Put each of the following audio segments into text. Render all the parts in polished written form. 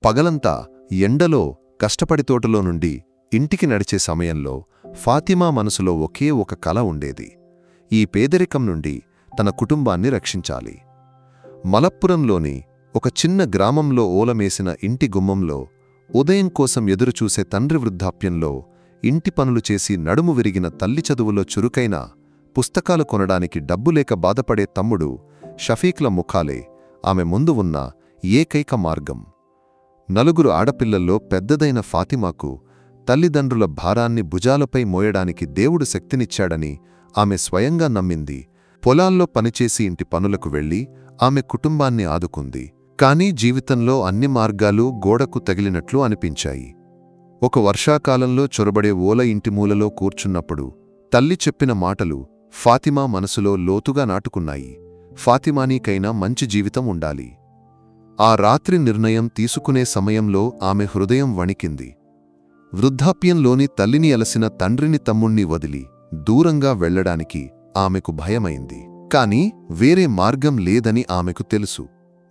పగలంతా ఎండలో కష్టపడి తోటలో నుండి ఇంటికి నడిచే సమయంలో ఫాతిమా మనసులో ఒకే ఒక కల ఉండేది. ఈ పేదరికం నుండి తన కుటుంబాన్ని రక్షించాలి. మలప్పురంలోని ఒక చిన్న గ్రామంలో ఓలమేసిన ఇంటి గుమ్మంలో ఉదయం కోసం ఎదురుచూసే తండ్రి వృద్ధాప్యంలో ఇంటి పనులు చేసి నడుము విరిగిన తల్లి చదువులో చురుకైన పుస్తకాలు కొనడానికి డబ్బులేక బాధపడే తమ్ముడు షఫీక్ల ముఖాలే ఆమె ముందు ఉన్న ఏకైక మార్గం. నలుగురు ఆడపిల్లల్లో పెద్దదైన ఫాతిమాకు తల్లిదండ్రుల భారాన్ని భుజాలపై మోయడానికి దేవుడు శక్తినిచ్చాడని ఆమె స్వయంగా నమ్మింది. పొలాల్లో పనిచేసి ఇంటి పనులకు వెళ్లి ఆమె కుటుంబాన్ని ఆదుకుంది. కానీ జీవితంలో అన్ని మార్గాలు గోడకు తగిలినట్లు అనిపించాయి. ఒక వర్షాకాలంలో చొరబడే ఓల ఇంటి మూలలో కూర్చున్నప్పుడు తల్లి చెప్పిన మాటలు ఫాతిమా మనసులో లోతుగా నాటుకున్నాయి. ఫాతిమానీకైనా మంచి జీవితం ఉండాలి. ఆ రాత్రి నిర్ణయం తీసుకునే సమయంలో ఆమె హృదయం వణికింది. వృద్ధాప్యంలోని తల్లిని అలసిన తండ్రిని తమ్ముణ్ణి వదిలి దూరంగా వెళ్లడానికి ఆమెకు భయమైంది. కాని వేరే మార్గం లేదని ఆమెకు తెలుసు.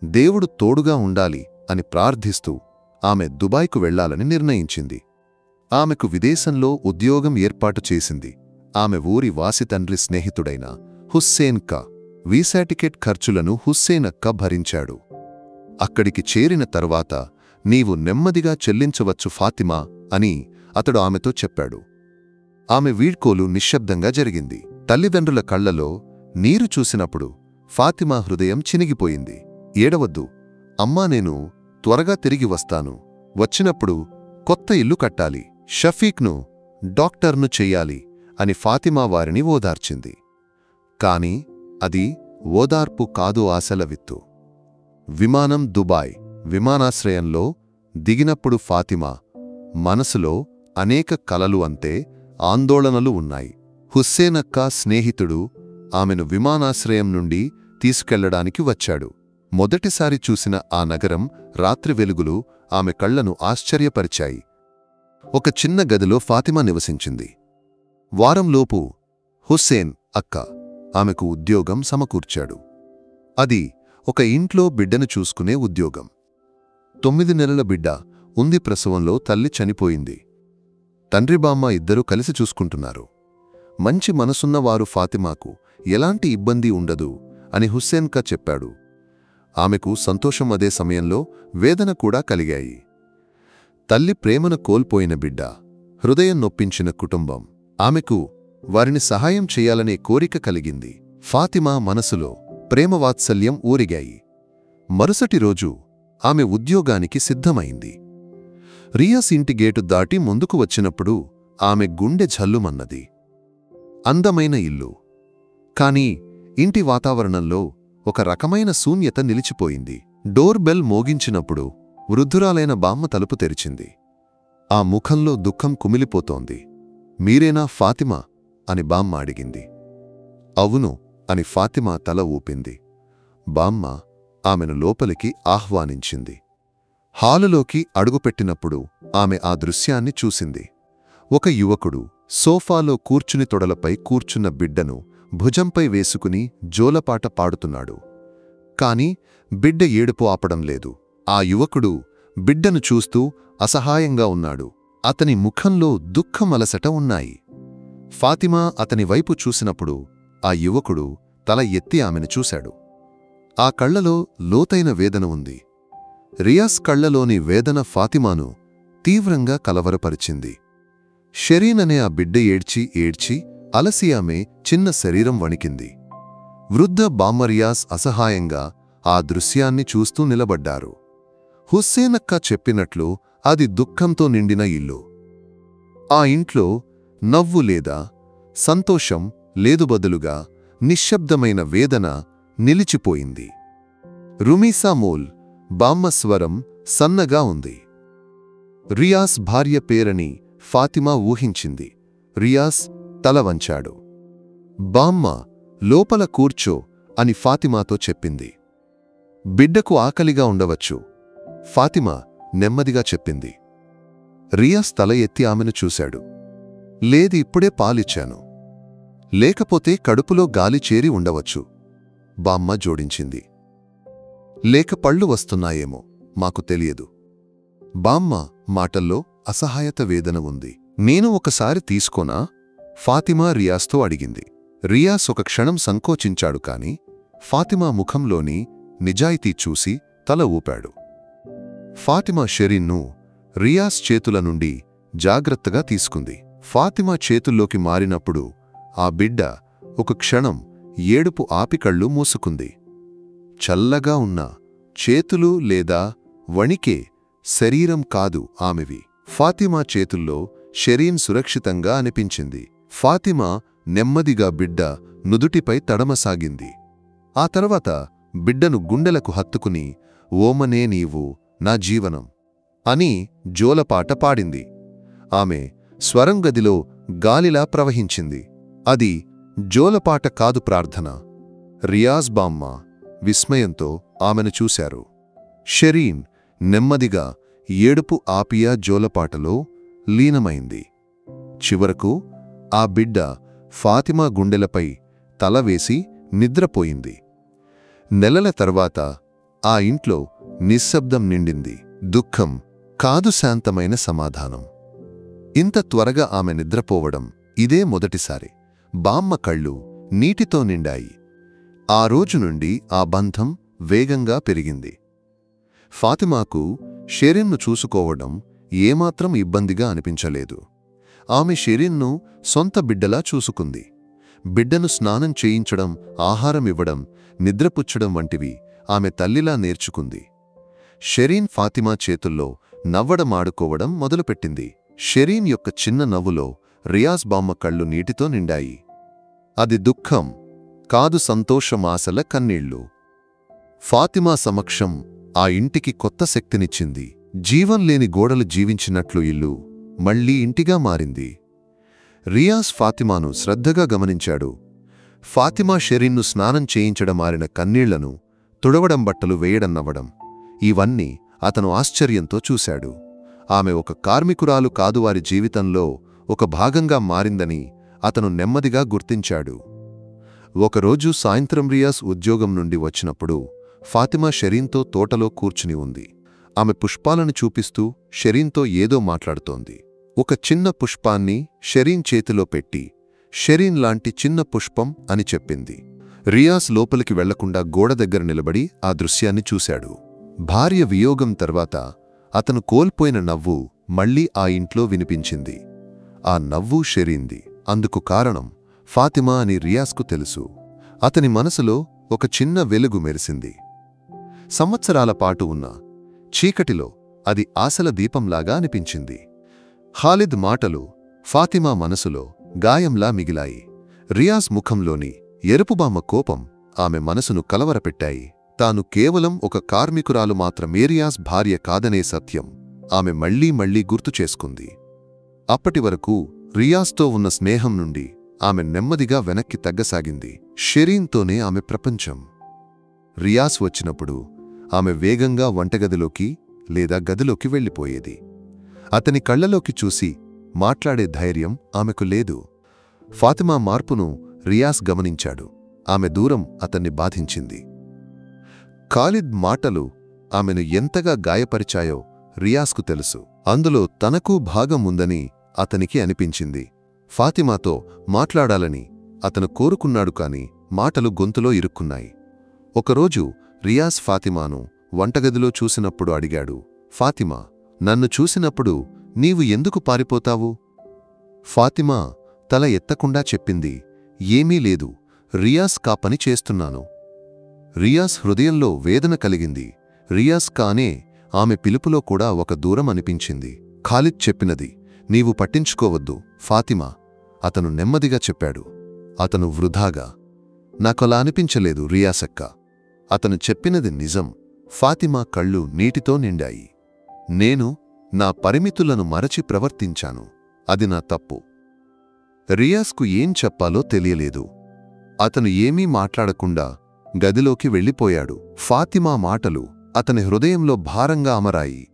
దేవుడు తోడుగా ఉండాలి అని ప్రార్థిస్తూ ఆమె దుబాయ్కు వెళ్లాలని నిర్ణయించింది. ఆమెకు విదేశంలో ఉద్యోగం ఏర్పాటు చేసింది. ఆమె ఊరి వాసి తండ్రి స్నేహితుడైన హుస్సేన్ కా వీసా టికెట్ ఖర్చులను హుస్సేన్ అక్క భరించాడు. అక్కడికి చేరిన తరువాత నీవు నెమ్మదిగా చెల్లించవచ్చు ఫాతిమా అని అతడు ఆమెతో చెప్పాడు. ఆమె వీడ్కోలు నిశ్శబ్దంగా జరిగింది. తల్లిదండ్రుల కళ్లలో నీరు చూసినప్పుడు ఫాతిమా హృదయం చినిగిపోయింది. ఏడవద్దు అమ్మా, నేను త్వరగా తిరిగి వస్తాను. వచ్చినప్పుడు కొత్త ఇల్లు కట్టాలి, షఫీక్ను డాక్టర్ను చెయ్యాలి అని ఫాతిమా వారిని ఓదార్చింది. కాని అది ఓదార్పు కాదు, ఆశల విత్తు. విమానం దుబాయ్ విమానాశ్రయంలో దిగినప్పుడు ఫాతిమా మనసులో అనేక కలలు అంతే ఆందోళనలు ఉన్నాయి. హుస్సేనక్క స్నేహితుడు ఆమెను విమానాశ్రయం నుండి తీసుకెళ్లడానికి వచ్చాడు. మొదటిసారి చూసిన ఆ నగరం రాత్రి వెలుగులు ఆమె కళ్లను ఆశ్చర్యపరిచాయి. ఒక చిన్న గదిలో ఫాతిమా నివసించింది. వారంలోపు హుస్సేన్ అక్క ఆమెకు ఉద్యోగం సమకూర్చాడు. అది ఒక ఇంట్లో బిడ్డను చూసుకునే ఉద్యోగం. 9 నెలల బిడ్డ ఉంది. ప్రసవంలో తల్లి చనిపోయింది. తండ్రి బామ్మ ఇద్దరూ కలిసి చూసుకుంటున్నారు. మంచి మనసున్నవారు ఫాతిమాకు ఎలాంటి ఇబ్బంది ఉండదు అని హుస్సేన్ కా చెప్పాడు. ఆమెకు సంతోషం, అదే సమయంలో వేదన కూడా కలిగాయి. తల్లి ప్రేమను కోల్పోయిన బిడ్డ, హృదయం నొప్పించిన కుటుంబం. ఆమెకు వారిని సహాయం చెయ్యాలనే కోరిక కలిగింది. ఫాతిమా మనసులో ప్రేమవాత్సల్యం ఊరిగాయి. మరుసటి రోజు ఆమె ఉద్యోగానికి సిద్ధమైంది. రియాస్ ఇంటి గేటు దాటి ముందుకు వచ్చినప్పుడు ఆమె గుండె జల్లుమన్నది. అందమైన ఇల్లు, కాని ఇంటి వాతావరణంలో ఒక రకమైన శూన్యత నిలిచిపోయింది. డోర్ బెల్ మోగించినప్పుడు వృద్ధురాలైన బామ్మ తలుపు తెరిచింది. ఆ ముఖంలో దుఃఖం కుమిలిపోతోంది. మీరేనా ఫాతిమా అని బామ్మ అడిగింది. అవును అని ఫాతిమా తల ఊపింది. బామ్మ ఆమెను లోపలికి ఆహ్వానించింది. హాలులోకి అడుగుపెట్టినప్పుడు ఆమె ఆ దృశ్యాన్ని చూసింది. ఒక యువకుడు సోఫాలో కూర్చుని తొడలపై కూర్చున్న బిడ్డను భుజంపై వేసుకుని జోలపాట పాడుతున్నాడు. కాని బిడ్డ ఏడుపు ఆపడం లేదు. ఆ యువకుడు బిడ్డను చూస్తూ అసహాయంగా ఉన్నాడు. అతని ముఖంలో దుఃఖం, అలసట ఉన్నాయి. ఫాతిమా అతని వైపు చూసినప్పుడు ఆ యువకుడు తల ఎత్తి ఆమెను చూశాడు. ఆ కళ్లలో లోతైన వేదన ఉంది. రియాస్ కళ్లలోని వేదన ఫాతిమాను తీవ్రంగా కలవరపరిచింది. షెరీన్ అనే ఆ బిడ్డ ఏడ్చి ఏడ్చి అలసి ఆమె చిన్న శరీరం వణికింది. వృద్ధ బామ్మ రియాస్ అసహాయంగా ఆ దృశ్యాన్ని చూస్తూ నిలబడ్డారు. హుస్సేనక్క చెప్పినట్లు అది దుఃఖంతో నిండిన ఇల్లు. ఆ ఇంట్లో నవ్వు లేదా సంతోషం లేదు, బదులుగా నిశ్శబ్దమైన వేదన నిలిచిపోయింది. రుమీసా మోల్ బామ్మ స్వరం సన్నగా ఉంది. రియాస్ భార్య పేరని ఫాతిమా ఊహించింది. రియాస్ తల వంచాడు. బామ్మ లోపల కూర్చో అని ఫాతిమాతో చెప్పింది. బిడ్డకు ఆకలిగా ఉండవచ్చు, ఫాతిమా నెమ్మదిగా చెప్పింది. రియాస్ తల ఎత్తి ఆమెను చూశాడు. లేదు, ఇప్పుడే పాలిచ్చాను. లేకపోతే కడుపులో గాలి చేరి ఉండవచ్చు, బామ్మ జోడించింది. లేక పళ్ళు వస్తున్నాయేమో, మాకు తెలియదు. బామ్మ మాటల్లో అసహాయత వేదన ఉంది. నేను ఒకసారి తీసుకోనా? ఫాతిమా రియాజ్తో అడిగింది. రియాజ్ ఒక క్షణం సంకోచించాడు కాని ఫాతిమా ముఖంలోని నిజాయితీ చూసి తల ఊపాడు. ఫాతిమా షెరీన్ను రియాజ్ చేతుల నుండి జాగ్రత్తగా తీసుకుంది. ఫాతిమా చేతుల్లోకి మారినప్పుడు ఆ బిడ్డ ఒక క్షణం ఏడుపు ఆపి కళ్ళు మూసుకుంది. చల్లగా ఉన్న చేతులు లేదా వణికే శరీరం కాదు ఆమెవి. ఫాతిమా చేతుల్లో షెరీన్ సురక్షితంగా అనిపించింది. ఫాతిమా నెమ్మదిగా బిడ్డ నుదుటిపై తడమసాగింది. ఆ తర్వాత బిడ్డను గుండెలకు హత్తుకుని ఓమనే నీవు నా జీవనం అని జోలపాట పాడింది. ఆమె స్వరం గదిలో గాలిలా ప్రవహించింది. అది జోలపాట కాదు, ప్రార్థన. రియాజ్ బామ్మ విస్మయంతో ఆమెను చూశారు. షెరీన్ నెమ్మదిగా ఏడుపు ఆపియా జోలపాటలో లీనమైంది. చివరకు ఆ బిడ్డ ఫాతిమా గుండెలపై తలవేసి నిద్రపోయింది. నెలల తర్వాత ఆ ఇంట్లో నిశ్శబ్దం నిండింది. దుఃఖం కాదు, శాంతమైన సమాధానం. ఇంత త్వరగా ఆమె నిద్రపోవడం ఇదే మొదటిసారి. బామ్మ కళ్ళు నీటితో నిండాయి. ఆ రోజు నుండి ఆ బంధం వేగంగా పెరిగింది. ఫాతిమాకు షెరీన్ను చూసుకోవడం ఏమాత్రం ఇబ్బందిగా అనిపించలేదు. ఆమె షెరీన్ను సొంత బిడ్డలా చూసుకుంది. బిడ్డను స్నానం చేయించడం, ఆహారం ఇవ్వడం, నిద్రపుచ్చడం వంటివి ఆమె తల్లిలా నేర్చుకుంది. షెరీన్ ఫాతిమా చేతుల్లో నవ్వడమాడుకోవడం మొదలుపెట్టింది. షెరీన్ యొక్క చిన్న నవ్వులో రియాజ్ బామ్మ కళ్ళు నీటితో నిండాయి. అది దుఃఖం కాదు, సంతోషమాసల కన్నీళ్లు. ఫాతిమా సమక్షం ఆ ఇంటికి కొత్త శక్తినిచ్చింది. జీవం లేని గోడలు జీవించినట్లు ఇల్లు మళ్లీ ఇంటిగా మారింది. రియాజ్ ఫాతిమాను శ్రద్ధగా గమనించాడు. ఫాతిమా షెరీన్ను స్నానం చేయించడం, మారిన కన్నీళ్లను తుడవడం, బట్టలు వేయడం, నవ్వడం, ఇవన్నీ అతను ఆశ్చర్యంతో చూశాడు. ఆమె ఒక కార్మికురాలు కాదు, వారి జీవితంలో ఒక భాగంగా మారిందని అతను నెమ్మదిగా గుర్తించాడు. ఒకరోజు సాయంత్రం రియాజ్ ఉద్యోగం నుండి వచ్చినప్పుడు ఫాతిమా షెరీన్తో తోటలో కూర్చుని ఉంది. ఆమె పుష్పాలను చూపిస్తూ షెరీన్తో ఏదో మాట్లాడుతోంది. ఒక చిన్న పుష్పాన్ని షెరీన్ చేతిలో పెట్టి, షెరీన్ లాంటి చిన్న పుష్పం అని చెప్పింది. రియాజ్ లోపలికి వెళ్లకుండా గోడ దగ్గర నిలబడి ఆ దృశ్యాన్ని చూశాడు. భార్య వియోగం తర్వాత అతను కోల్పోయిన నవ్వు మళ్లీ ఆ ఇంట్లో వినిపించింది. ఆ నవ్వు షెరీన్ది. అందుకు కారణం ఫాతిమా అని రియాజ్కు తెలుసు. అతని మనసులో ఒక చిన్న వెలుగు మెరిసింది. సంవత్సరాల పాటు ఉన్న చీకటిలో అది ఆశల దీపంలాగా అనిపించింది. ఖాలిద్ మాటలు ఫాతిమా మనసులో గాయంలా మిగిలాయి. రియాజ్ ముఖంలోని ఎరుపుబామ్మ కోపం ఆమె మనసును కలవరపెట్టాయి. తాను కేవలం ఒక కార్మికురాలు మాత్రమే, రియాజ్ భార్య కాదనే సత్యం ఆమె మళ్లీ మళ్లీ గుర్తు చేసుకుంది. అప్పటివరకు రియాజ్తో ఉన్న స్నేహం నుండి ఆమె నెమ్మదిగా వెనక్కి తగ్గసాగింది. షెరీన్తోనే ఆమె ప్రపంచం. రియాజ్ వచ్చినప్పుడు ఆమె వేగంగా వంటగదిలోకి లేదా గదిలోకి వెళ్ళిపోయేది. అతని కళ్లలోకి చూసి మాట్లాడే ధైర్యం ఆమెకు లేదు. ఫాతిమా మార్పును రియాజ్ గమనించాడు. ఆమె దూరం అతన్ని బాధించింది. ఖాలిద్ మాటలు ఆమెను ఎంతగా గాయపరిచాయో రియాజ్కు తెలుసు. అందులో తనకూ భాగం ఉందని అతనికి అనిపించింది. ఫాతిమాతో మాట్లాడాలని అతను కోరుకున్నాడు, కాని మాటలు గొంతులో ఇరుక్కున్నాయి. ఒకరోజు రియాజ్ ఫాతిమాను వంటగదిలో చూసినప్పుడు అడిగాడు, ఫాతిమా, నన్ను చూసినప్పుడు నీవు ఎందుకు పారిపోతావు? ఫాతిమా తల ఎత్తకుండా చెప్పింది, ఏమీ లేదు, రియాజ్ కా పని చేస్తున్నాను. రియాజ్ హృదయంలో వేదన కలిగింది. రియాజ్ కానే ఆమె పిలుపులో కూడా ఒక దూరం అనిపించింది. ఖాలిద్ చెప్పినది నీవు పట్టించుకోవద్దు ఫాతిమా, అతను నెమ్మదిగా చెప్పాడు. అతను వృధాగా, నాకలా అనిపించలేదు రియాసక్క. అతను చెప్పినది నిజం. ఫాతిమా కళ్ళు నీటితో నిండాయి. నేను నా పరిమితులను మరచి ప్రవర్తించాను. అది నా తప్పు. రియాజ్కు ఏం చెప్పాలో తెలియలేదు. అతను ఏమీ మాట్లాడకుండా గదిలోకి వెళ్ళిపోయాడు. ఫాతిమా మాటలు అతని హృదయంలో భారంగా అమరాయి.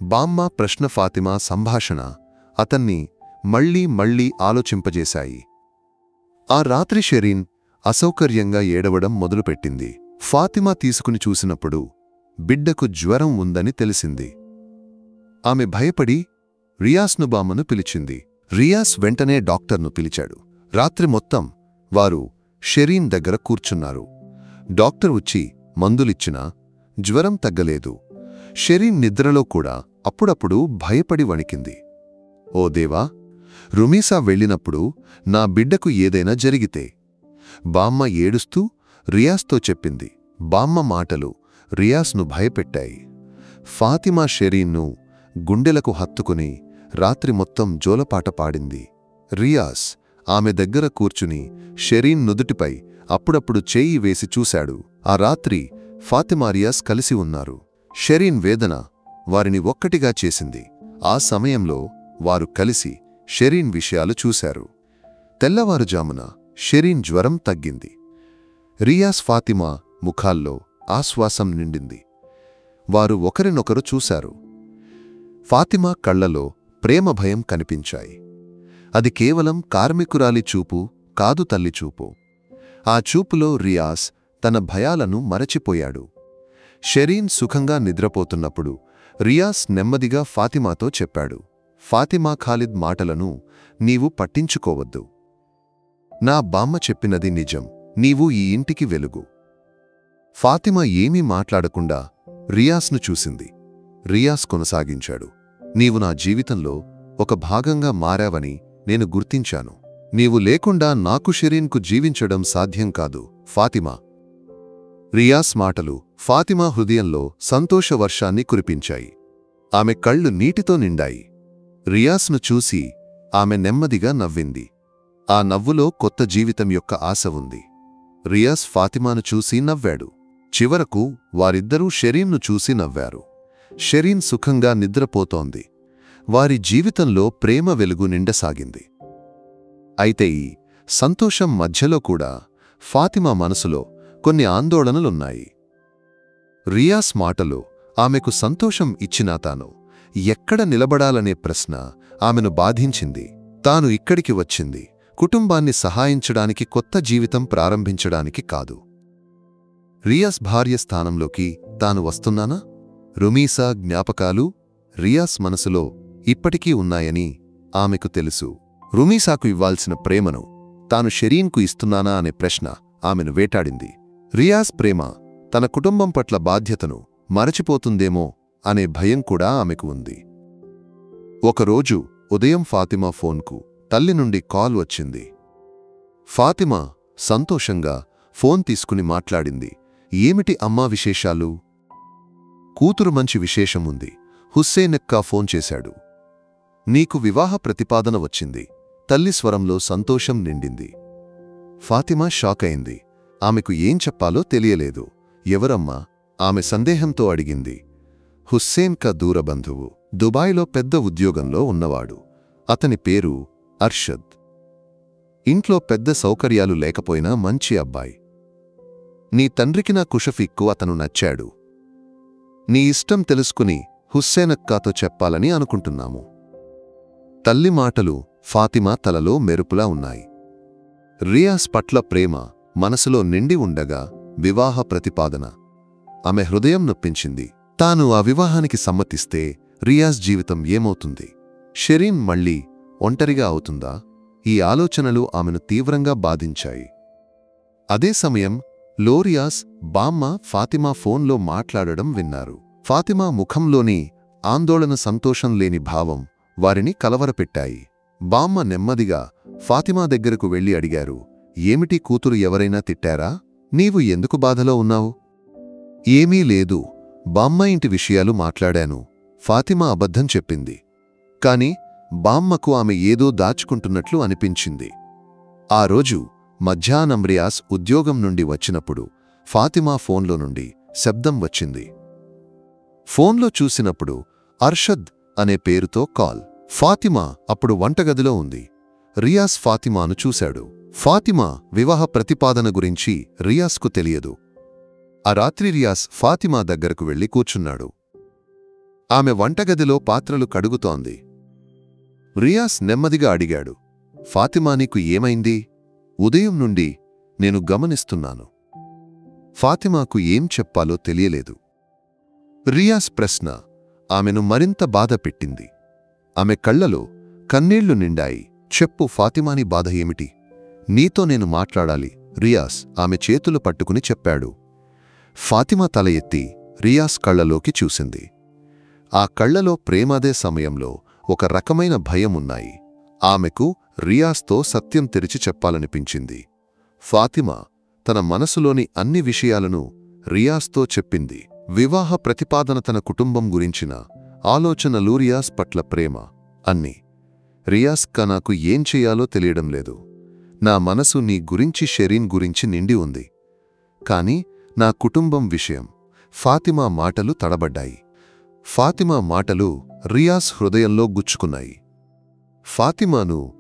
బామ్మ ప్రశ్న, ఫాతిమా సంభాషణ అతన్ని మళ్లీ మళ్లీ ఆలోచింపజేశాయి. ఆ రాత్రి షెరీన్ అసౌకర్యంగా ఏడవడం మొదలుపెట్టింది. ఫాతిమా తీసుకుని చూసినప్పుడు బిడ్డకు జ్వరం ఉందని తెలిసింది. ఆమె భయపడి రియాస్ను బామ్మను పిలిచింది. రియాస్ వెంటనే డాక్టర్ను పిలిచాడు. రాత్రి మొత్తం వారు షెరీన్ దగ్గర కూర్చున్నారు. డాక్టర్ వచ్చి మందులిచ్చినా జ్వరం తగ్గలేదు. షెరీన్ నిద్రలో కూడా అప్పుడప్పుడు భయపడి వణికింది. ఓ దేవా, రుమీసా వెళ్ళినప్పుడు నా బిడ్డకు ఏదైనా జరిగితే. బామ్మ ఏడుస్తూ రియాస్తో చెప్పింది. బామ్మ మాటలు రియాస్ను భయపెట్టాయి. ఫాతిమా షెరీన్ను గుండెలకు హత్తుకుని రాత్రి మొత్తం జోలపాట పాడింది. రియాస్ ఆమె దగ్గర కూర్చుని షెరీన్ నుదుటిపై అప్పుడప్పుడు చేయి వేసి చూశాడు. ఆ రాత్రి ఫాతిమా రియాస్ కలిసి ఉన్నారు. షెరీన్ వేదన వారిని ఒక్కటిగా చేసింది. ఆ సమయంలో వారు కలిసి షెరీన్ విషయాలు చూశారు. తెల్లవారుజామున షెరీన్ జ్వరం తగ్గింది. రియాస్ ఫాతిమా ముఖాల్లో ఆశ్వాసం నిండింది. వారు ఒకరినొకరు చూశారు. ఫాతిమా కళ్లలో ప్రేమ భయం కనిపించాయి. అది కేవలం కార్మికురాలి చూపు కాదు, తల్లి చూపు. ఆ చూపులో రియాస్ తన భయాలను మరచిపోయాడు. షెరీన్ సుఖంగా నిద్రపోతున్నప్పుడు రియాస్ నెమ్మదిగా ఫాతిమాతో చెప్పాడు. ఫాతిమా, ఖాలిద్ మాటలను నీవు పట్టించుకోవద్దు. నా బామ్మ చెప్పినది నిజం. నీవు ఈ ఇంటికి వెలుగు. ఫాతిమా ఏమీ మాట్లాడకుండా రియాస్ను చూసింది. రియాస్ కొనసాగించాడు. నీవు నా జీవితంలో ఒక భాగంగా మారావని నేను గుర్తించాను. నీవు లేకుండా నాకు షెరీన్కు జీవించడం సాధ్యం కాదు ఫాతిమా. రియాస్ మాటలు ఫాతిమా హృదయంలో సంతోష వర్షాన్ని కురిపించాయి. ఆమె కళ్ళు నీటితో నిండాయి. రియాస్ను చూసి ఆమె నెమ్మదిగా నవ్వింది. ఆ నవ్వులో కొత్త జీవితం యొక్క ఆశ ఉంది. రియాస్ ఫాతిమాను చూసి నవ్వాడు. చివరకు వారిద్దరూ షెరీన్ను చూసి నవ్వారు. షెరీన్ సుఖంగా నిద్రపోతోంది. వారి జీవితంలో ప్రేమ వెలుగు నిండసాగింది. అయితే ఈ సంతోషం మధ్యలో కూడా ఫాతిమా మనసులో కొన్ని ఆందోళనలున్నాయి. రియాస్ మాటలు ఆమెకు సంతోషం ఇచ్చినా తాను ఎక్కడ నిలబడాలనే ప్రశ్న ఆమెను బాధించింది. తాను ఇక్కడికి వచ్చింది కుటుంబాన్ని సహాయించడానికి, కొత్త జీవితం ప్రారంభించడానికి కాదు. రియాస్ భార్య స్థానంలోకి తాను వస్తున్నానా? రుమీసా జ్ఞాపకాలు రియాస్ మనసులో ఇప్పటికీ ఉన్నాయని ఆమెకు తెలుసు. రుమీసాకు ఇవ్వాల్సిన ప్రేమను తాను షెరీన్కు ఇస్తున్నానా అనే ప్రశ్న ఆమెను వేటాడింది. రియాస్ ప్రేమ తన కుటుంబం పట్ల బాధ్యతను మరచిపోతుందేమో అనే భయం కూడా ఆమెకు ఉంది. ఒకరోజు ఉదయం ఫాతిమా ఫోన్కు తల్లి నుండి కాల్ వచ్చింది. ఫాతిమా సంతోషంగా ఫోన్ తీసుకుని మాట్లాడింది. ఏమిటి అమ్మా విశేషాలు? కూతురు మంచి విశేషముంది. హుస్సేనెక్కా ఫోన్ చేశాడు. నీకు వివాహ ప్రతిపాదన వచ్చింది. తల్లి స్వరంలో సంతోషం నిండింది. ఫాతిమా షాక్ అయింది. ఆమెకు ఏం చెప్పాలో తెలియలేదు. ఎవరమ్మా? ఆమె సందేహంతో అడిగింది. హుస్సేన్కా దూరబంధువు, దుబాయ్లో పెద్ద ఉద్యోగంలో ఉన్నవాడు. అతని పేరు అర్షద్. ఇంట్లో పెద్ద సౌకర్యాలు లేకపోయినా మంచి అబ్బాయి. నీ తండ్రికి నా కుషఫీక్కు అతను నచ్చాడు. నీ ఇష్టం తెలుసుకుని హుస్సేనక్కాతో చెప్పాలని అనుకుంటున్నాము. తల్లి మాటలు ఫాతిమా తలలో మెరుపులా ఉన్నాయి. రియాస్ పట్ల ప్రేమ మనసులో నిండి ఉండగా వివాహ ప్రతిపాదన ఆమె హృదయం నొప్పించింది. తాను ఆ వివాహానికి సమ్మతిస్తే రియాస్ జీవితం ఏమవుతుంది? షెరీన్ మళ్లీ ఒంటరిగా అవుతుందా? ఈ ఆలోచనలు ఆమెను తీవ్రంగా బాధించాయి. అదే సమయం రియాస్ బామ్మ ఫాతిమా ఫోన్లో మాట్లాడడం విన్నారు. ఫాతిమా ముఖంలోని ఆందోళన, సంతోషం లేని భావం వారిని కలవరపెట్టాయి. బామ్మ నెమ్మదిగా ఫాతిమా దగ్గరకు వెళ్లి అడిగారు. ఏమిటి కూతురు ఎవరైనా తిట్టారా? నీవు ఎందుకు బాధలో ఉన్నావు? ఏమీ లేదు, బామ్మ ఇంటి విషయాలు మాట్లాడాను. ఫాతిమా అబద్ధం చెప్పింది. కాని బామ్మకు ఆమె ఏదో దాచుకుంటున్నట్లు అనిపించింది. ఆ రోజు మధ్యాహ్నం రియాస్ ఉద్యోగం నుండి వచ్చినప్పుడు ఫాతిమా ఫోన్లో నుండి శబ్దం వచ్చింది. ఫోన్లో చూసినప్పుడు అర్షద్ అనే పేరుతో కాల్. ఫాతిమా అప్పుడు వంటగదిలో ఉంది. రియాస్ ఫాతిమాను చూశాడు. ఫాతిమా వివాహ ప్రతిపాదన గురించి రియాస్కు తెలియదు. ఆ రాత్రి రియాస్ ఫాతిమా దగ్గరకు వెళ్లి కూర్చున్నాడు. ఆమె వంటగదిలో పాత్రలు కడుగుతోంది. రియాస్ నెమ్మదిగా అడిగాడు. ఫాతిమా, నీకు ఏమైంది? ఉదయం నుండి నేను గమనిస్తున్నాను. ఫాతిమాకు ఏం చెప్పాలో తెలియలేదు. రియాస్ ప్రశ్న ఆమెను మరింత బాధపెట్టింది. ఆమె కళ్లలో కన్నీళ్లు నిండాయి. చెప్పు ఫాతిమాని బాధ ఏమిటి? నీతో నేను మాట్లాడాలి, రియాస్ ఆమె చేతులు పట్టుకుని చెప్పాడు. ఫాతిమా తల ఎత్తి రియాస్ కళ్లలోకి చూసింది. ఆ కళ్లలో ప్రేమదే సమయంలో ఒక రకమైన భయమున్నాయి. ఆమెకు రియాస్తో సత్యం తెరిచి చెప్పాలనిపించింది. ఫాతిమా తన మనసులోని అన్ని విషయాలను రియాస్తో చెప్పింది. వివాహ ప్రతిపాదన, తన కుటుంబం గురించిన ఆలోచనలు, రియాస్ పట్ల ప్రేమ, అన్నీ. రియాస్కా నాకు ఏం చెయ్యాలో తెలియడం లేదు. నా మనసు నీ గురించి, షెరీన్ గురించి నిండి ఉంది. కాని నా కుటుంబం విషయం. ఫాతిమా మాటలు తడబడ్డాయి. ఫాతిమా మాటలు రియాస్ హృదయంలో గుచ్చుకున్నాయి. ఫాతిమాను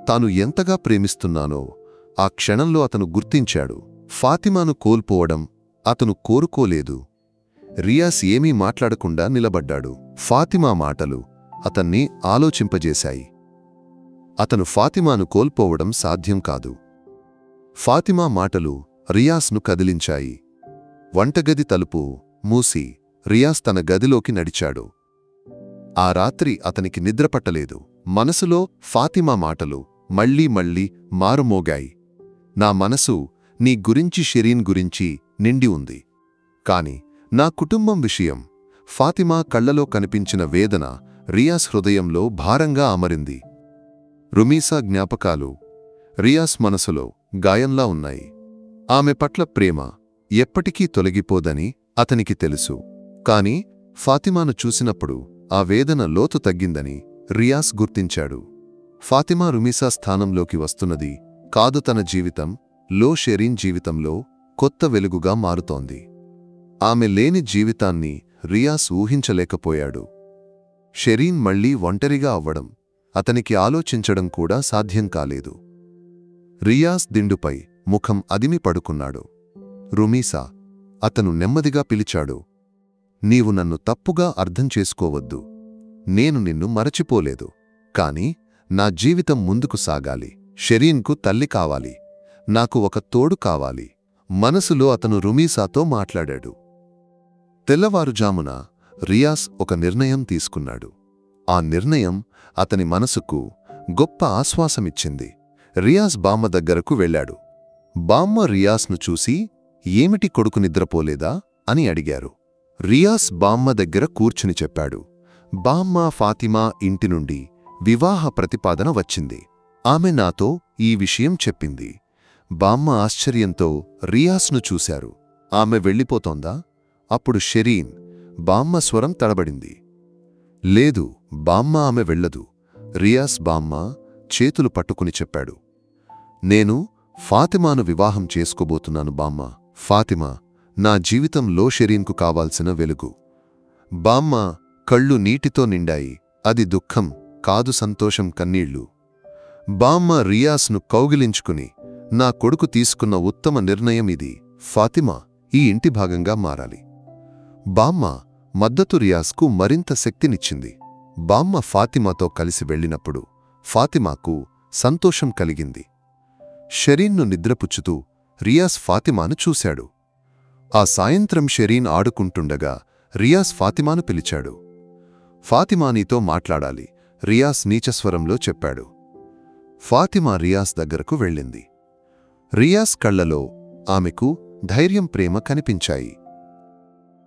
తాను ఎంతగా ప్రేమిస్తున్నానో ఆ క్షణంలో అతను గుర్తించాడు. ఫాతిమాను కోల్పోవడం అతను కోరుకోలేదు. రియాస్ ఏమీ మాట్లాడకుండా నిలబడ్డాడు. ఫాతిమా మాటలు అతన్ని ఆలోచింపజేశాయి. అతను ఫాతిమాను కోల్పోవడం సాధ్యం కాదు. ఫాతిమా మాటలు రియాస్ను కదిలించాయి. వంటగది తలుపు మూసి రియాస్ తన గదిలోకి నడిచాడు. ఆ రాత్రి అతనికి నిద్రపట్టలేదు. మనసులో ఫాతిమా మాటలు మళ్లీ మళ్లీ మారుమోగాయి. నా మనసు నీ గురించి, షెరీన్ గురించి నిండి ఉంది. కాని నా కుటుంబం విషయం. ఫాతిమా కళ్లలో కనిపించిన వేదన రియాస్ హృదయంలో భారంగా అమరింది. రుమీసా జ్ఞాపకాలు రియాస్ మనసులో గాయంలా ఉన్నాయి. ఆమె పట్ల ప్రేమ ఎప్పటికీ తొలగిపోదని అతనికి తెలుసు. కాని ఫాతిమాను చూసినప్పుడు ఆ వేదన లోతు తగ్గిందని రియాస్ గుర్తించాడు. ఫాతిమా రుమీసా స్థానంలోకి వస్తున్నది కాదు. తన జీవితం లో షెరీన్ జీవితంలో కొత్త వెలుగుగా మారుతోంది. ఆమె లేని జీవితాన్ని రియాస్ ఊహించలేకపోయాడు. షెరీన్ మళ్లీ ఒంటరిగా అవ్వడం అతనికి ఆలోచించడం కూడా సాధ్యం కాలేదు. రియాస్ దిండుపై ముఖం అదిమి పడుకున్నాడు. రుమీసా, అతను నెమ్మదిగా పిలిచాడు. నీవు నన్ను తప్పుగా అర్థం చేసుకోవద్దు. నేను నిన్ను మరచిపోలేదు. కాని నా జీవితం ముందుకు సాగాలి. షెరీన్కు తల్లి కావాలి. నాకు ఒక తోడు కావాలి. మనసులో అతను రుమీసాతో మాట్లాడాడు. తెల్లవారుజామున రియాస్ ఒక నిర్ణయం తీసుకున్నాడు. ఆ నిర్ణయం అతని మనసుకు గొప్ప ఆశ్వాసమిచ్చింది. రియాస్ బామ్మ దగ్గరకు వెళ్ళాడు. బామ్మ రియాస్ను చూసి, ఏమిటి కొడుకు నిద్రపోలేదా అని అడిగారు. రియాస్ బామ్మ దగ్గర కూర్చుని చెప్పాడు. బామ్మ, ఫాతిమా ఇంటి నుండి వివాహ ప్రతిపాదన వచ్చింది. ఆమె నాతో ఈ విషయం చెప్పింది. బామ్మ ఆశ్చర్యంతో రియాస్ను చూశారు. ఆమె వెళ్ళిపోతోందా? అప్పుడు షెరీన్. బామ్మ స్వరం తడబడింది. లేదు బామ్మ, ఆమె వెళ్ళదు. రియాస్ బామ్మ చేతులు పట్టుకుని చెప్పాడు. నేను ఫాతిమాను వివాహం చేసుకోబోతున్నాను బామ్మ. ఫాతిమా నా జీవితంలో షెరీన్కు కావాల్సిన వెలుగు. బామ్మ కళ్ళు నీటితో నిండాయి. అది దుఃఖం కాదు, సంతోషం, కన్నీళ్లు. బామ్మ రియాస్ను కౌగిలించుకుని, నా కొడుకు తీసుకున్న ఉత్తమ నిర్ణయం ఇది. ఫాతిమా ఈ ఇంటి భాగంగా మారాలి. బామ్మ మద్దతు రియాస్కు మరింత శక్తినిచ్చింది. బామ్మ ఫాతిమాతో కలిసి వెళ్ళినప్పుడు ఫాతిమాకు సంతోషం కలిగింది. షెరీన్ను నిద్రపుచ్చుతూ రియాస్ ఫాతిమాను చూశాడు. ఆ సాయంత్రం షెరీన్ ఆడుకుంటుండగా రియాస్ ఫాతిమాను పిలిచాడు. ఫాతిమా నీతో మాట్లాడాలి, రియాస్ నీచస్వరంలో చెప్పాడు. ఫాతిమా రియాస్ దగ్గరకు వెళ్ళింది. రియాస్ కళ్లలో ఆమెకు ధైర్యం, ప్రేమ కనిపించాయి.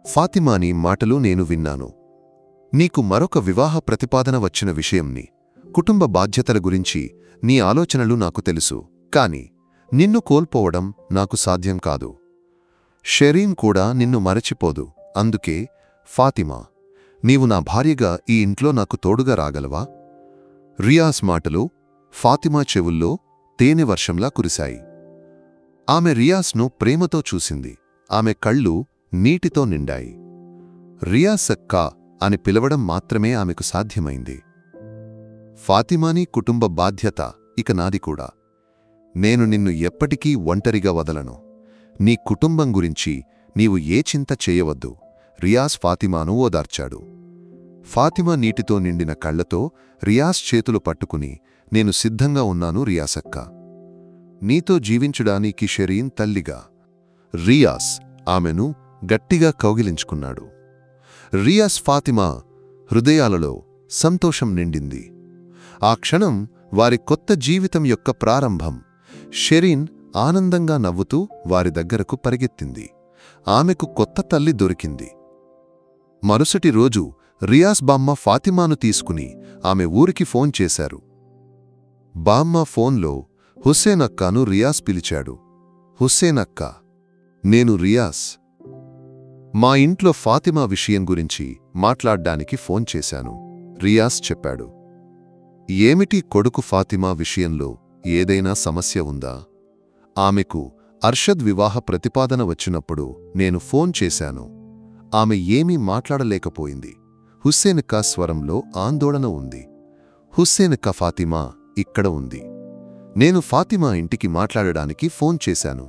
ఫాతిమాని మాటలు నేను విన్నాను. నీకు మరొక వివాహ ప్రతిపాదన వచ్చిన విషయంని, కుటుంబ బాధ్యతల గురించి నీ ఆలోచనలు నాకు తెలుసు. కాని నిన్ను కోల్పోవడం నాకు సాధ్యం కాదు. షెరీన్ కూడా నిన్ను మరచిపోదు. అందుకే ఫాతిమా, నీవు నా భార్యగా ఈ ఇంట్లో నాకు తోడుగా రాగలవా? రియాస్ మాటలు ఫాతిమా చెవుల్లో తేనె వర్షంలా కురిశాయి. ఆమె రియాస్ను ప్రేమతో చూసింది. ఆమె కళ్ళు నీటితో నిండాయి. రియాస్ అక్కా అని పిలవడం మాత్రమే ఆమెకు సాధ్యమైంది. ఫాతిమాని కుటుంబ బాధ్యత ఇక నాది కూడా. నేను నిన్ను ఎప్పటికీ ఒంటరిగా వదలను. నీ కుటుంబం గురించి నీవు ఏ చింత చేయవద్దు. రియాస్ ఫాతిమాను ఓదార్చాడు. ఫాతిమా నీటితో నిండిన కళ్లతో రియాస్ చేతులు పట్టుకుని, నేను సిద్ధంగా ఉన్నాను రియాసక్క. నీతో జీవించడానికి షెరీన్ తల్లిగా. రియాస్ ఆమెను గట్టిగా కౌగిలించుకున్నాడు. రియాస్ ఫాతిమా హృదయాలలో సంతోషం నిండింది. ఆ క్షణం వారి కొత్త జీవితం యొక్క ప్రారంభం. షెరీన్ ఆనందంగా నవ్వుతూ వారి దగ్గరకు పరిగెత్తింది. ఆమెకు కొత్త తల్లి దొరికింది. మరుసటి రోజు రియాజ్ బామ్మ ఫాతిమాను తీసుకుని ఆమె ఊరికి ఫోన్ చేశారు. బామ్మ ఫోన్లో హుస్సేన్ అక్కాను రియాజ్ పిలిచాడు. హుస్సేన్ అక్కా, నేను రియాజ్. మా ఇంట్లో ఫాతిమా విషయం గురించి మాట్లాడ్డానికి ఫోన్ చేశాను, రియాజ్ చెప్పాడు. ఏమిటి కొడుకు ఫాతిమా విషయంలో ఏదైనా సమస్య ఉందా? ఆమెకు అర్షద్ వివాహ ప్రతిపాదన వచ్చినప్పుడు నేను ఫోన్ చేశాను. ఆమె ఏమీ మాట్లాడలేకపోయింది. హుస్సేనక్క స్వరంలో ఆందోళన ఉంది. హుస్సేనక్క, ఫాతిమా ఇక్కడ ఉంది. నేను ఫాతిమా ఇంటికి మాట్లాడడానికి ఫోన్ చేశాను.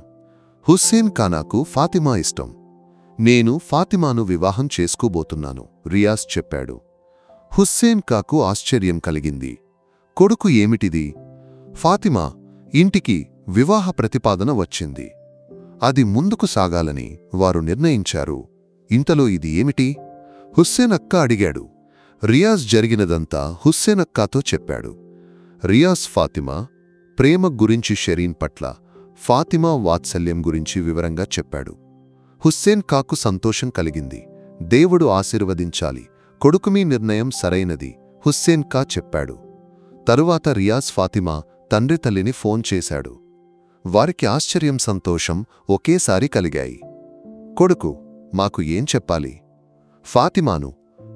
హుస్సేన్ ఖానాకు ఫాతిమా ఇష్టం. నేను ఫాతిమాను వివాహం చేసుకోబోతున్నాను, రియాజ్ చెప్పాడు. హుస్సేన్ కాకు ఆశ్చర్యం కలిగింది. కొడుకు ఏమిటిది? ఫాతిమా ఇంటికి వివాహ ప్రతిపాదన వచ్చింది. అది ముందుకు సాగాలని వారు నిర్ణయించారు. ఇంతలో ఇది ఏమిటి? హుస్సేన్ అక్క అడిగాడు. రియాజ్ జరిగినదంతా హుస్సేన్ అక్కాతో చెప్పాడు. రియాజ్ ఫాతిమా ప్రేమ గురించి, షెరీన్ పట్ల ఫాతిమా వాత్సల్యం గురించి వివరంగా చెప్పాడు. హుస్సేన్ కాకు సంతోషం కలిగింది. దేవుడు ఆశీర్వదించాలి, కొడుకు మీ నిర్ణయం సరైనది, హుస్సేన్ కా చెప్పాడు. తరువాత రియాజ్ ఫాతిమా తండ్రి తల్లిని ఫోన్ చేశాడు. వారికి ఆశ్చర్యం, సంతోషం ఒకేసారి కలిగాయి. కొడుకు, మాకు ఏం చెప్పాలి? ఫాతిమాను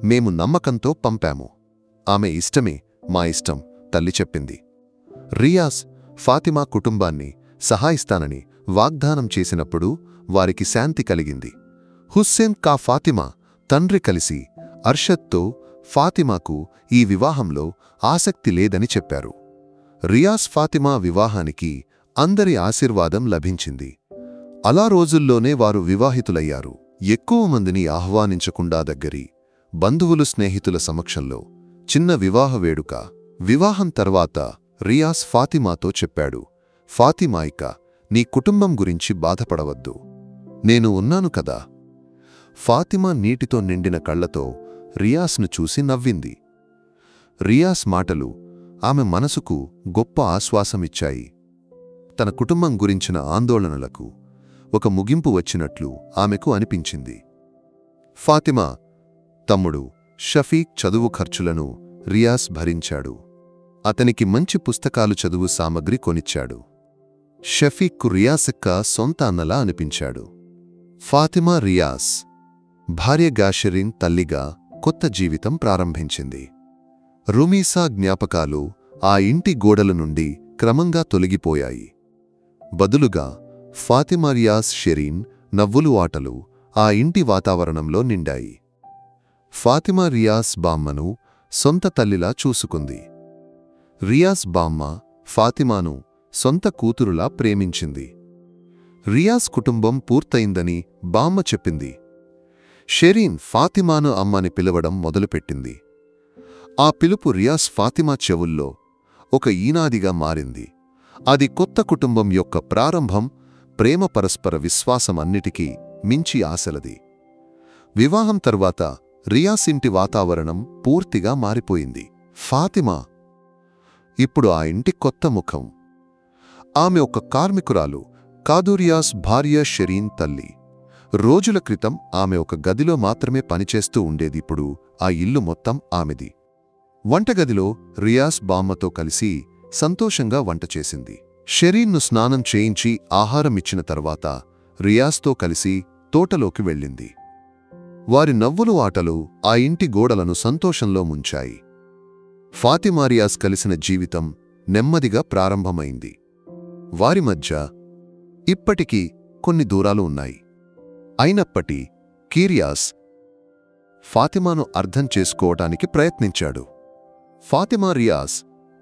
మేము నమ్మకంతో పంపాము. ఆమె ఇష్టమే మా ఇష్టం, తల్లి చెప్పింది. రియాజ్ ఫాతిమా కుటుంబాన్ని సహాయిస్తానని వాగ్దానం చేసినప్పుడు వారికి శాంతి కలిగింది. హుస్సేన్ కా ఫాతిమా తండ్రి కలిసి అర్షద్తో ఫాతిమాకు ఈ వివాహంలో ఆసక్తి లేదని చెప్పారు. రియాజ్ ఫాతిమా వివాహానికి అందరి ఆశీర్వాదం లభించింది. అలా రోజుల్లోనే వారు వివాహితులయ్యారు. ఎక్కువ మందిని ఆహ్వానించకుండా దగ్గరి బంధువులు, స్నేహితుల సమక్షంలో చిన్న వివాహ వేడుక. వివాహం తర్వాత రియాజ్ ఫాతిమాతో చెప్పాడు, ఫాతిమాయిక, నీ కుటుంబం గురించి బాధపడవద్దు, నేను ఉన్నాను కదా. ఫాతిమా నీటితో నిండిన కళ్లతో రియాజ్ను చూసి నవ్వింది. రియాజ్ మాటలు ఆమె మనసుకు గొప్ప ఆశ్వాసమిచ్చాయి. తన కుటుంబం గురించిన ఆందోళనలకు ఒక ముగింపు వచ్చినట్లు ఆమెకు అనిపించింది. ఫాతిమా తమ్ముడు షఫీక్ చదువు ఖర్చులను రియాజ్ భరించాడు. అతనికి మంచి పుస్తకాలు, చదువు సామగ్రి కొనిచ్చాడు. షఫీక్కు రియాజక్క సొంత అన్నలా అనిపించాడు. ఫాతిమా రియాజ్ భార్యగా, షెరీన్ తల్లిగా కొత్త జీవితం ప్రారంభించింది. రుమీసా జ్ఞాపకాలు ఆ ఇంటి గోడల నుండి క్రమంగా తొలగిపోయాయి. బదులుగా ఫాతిమా, రియాజ్, షెరీన్ నవ్వులు, ఆటలు ఆ ఇంటి వాతావరణంలో నిండాయి. ఫాతిమా రియాజ్ బామ్మను సొంత తల్లిలా చూసుకుంది. రియాజ్ బామ్మ ఫాతిమాను సొంత కూతురులా ప్రేమించింది. రియాజ్ కుటుంబం పూర్తయిందని బామ్మ చెప్పింది. షెరీన్ ఫాతిమాను అమ్మని పిలవడం మొదలుపెట్టింది. ఆ పిలుపు రియాజ్ ఫాతిమా చెవుల్లో ఒక ఈనాదిగా మారింది. అది కొత్త కుటుంబం యొక్క ప్రారంభం, ప్రేమ, పరస్పర విశ్వాసం, అన్నిటికీ మించి ఆశలది. వివాహం తర్వాత రియాజ్ ఇంటి వాతావరణం పూర్తిగా మారిపోయింది. ఫాతిమా ఇప్పుడు ఆ ఇంటి కొత్త ముఖం. ఆమె ఒక కార్మికురాలు కాదు, రియాజ్ భార్య, షెరీన్ తల్లి. రోజుల క్రితం ఆమె ఒక గదిలో మాత్రమే పనిచేస్తూ ఉండేది. ఇప్పుడు ఆ ఇల్లు మొత్తం ఆమెది. వంటగదిలో రియాజ్ బామ్మతో కలిసి సంతోషంగా వంట చేసింది. షెరీన్ను స్నానం చేయించి ఆహారమిచ్చిన తర్వాత రియాజ్తో కలిసి తోటలోకి వెళ్ళింది. వారి నవ్వులు, ఆటలు ఆ ఇంటి గోడలను సంతోషంలో ముంచాయి. ఫాతిమా, రియాజ్ కలిసిన జీవితం నెమ్మదిగా ప్రారంభమైంది. వారి మధ్య ఇప్పటికీ కొన్ని దూరాలు ఉన్నాయి. అయినప్పటికీ రియాజ్ ఫాతిమాను అర్థం చేసుకోవటానికి ప్రయత్నించాడు. ఫాతిమా రియాజ్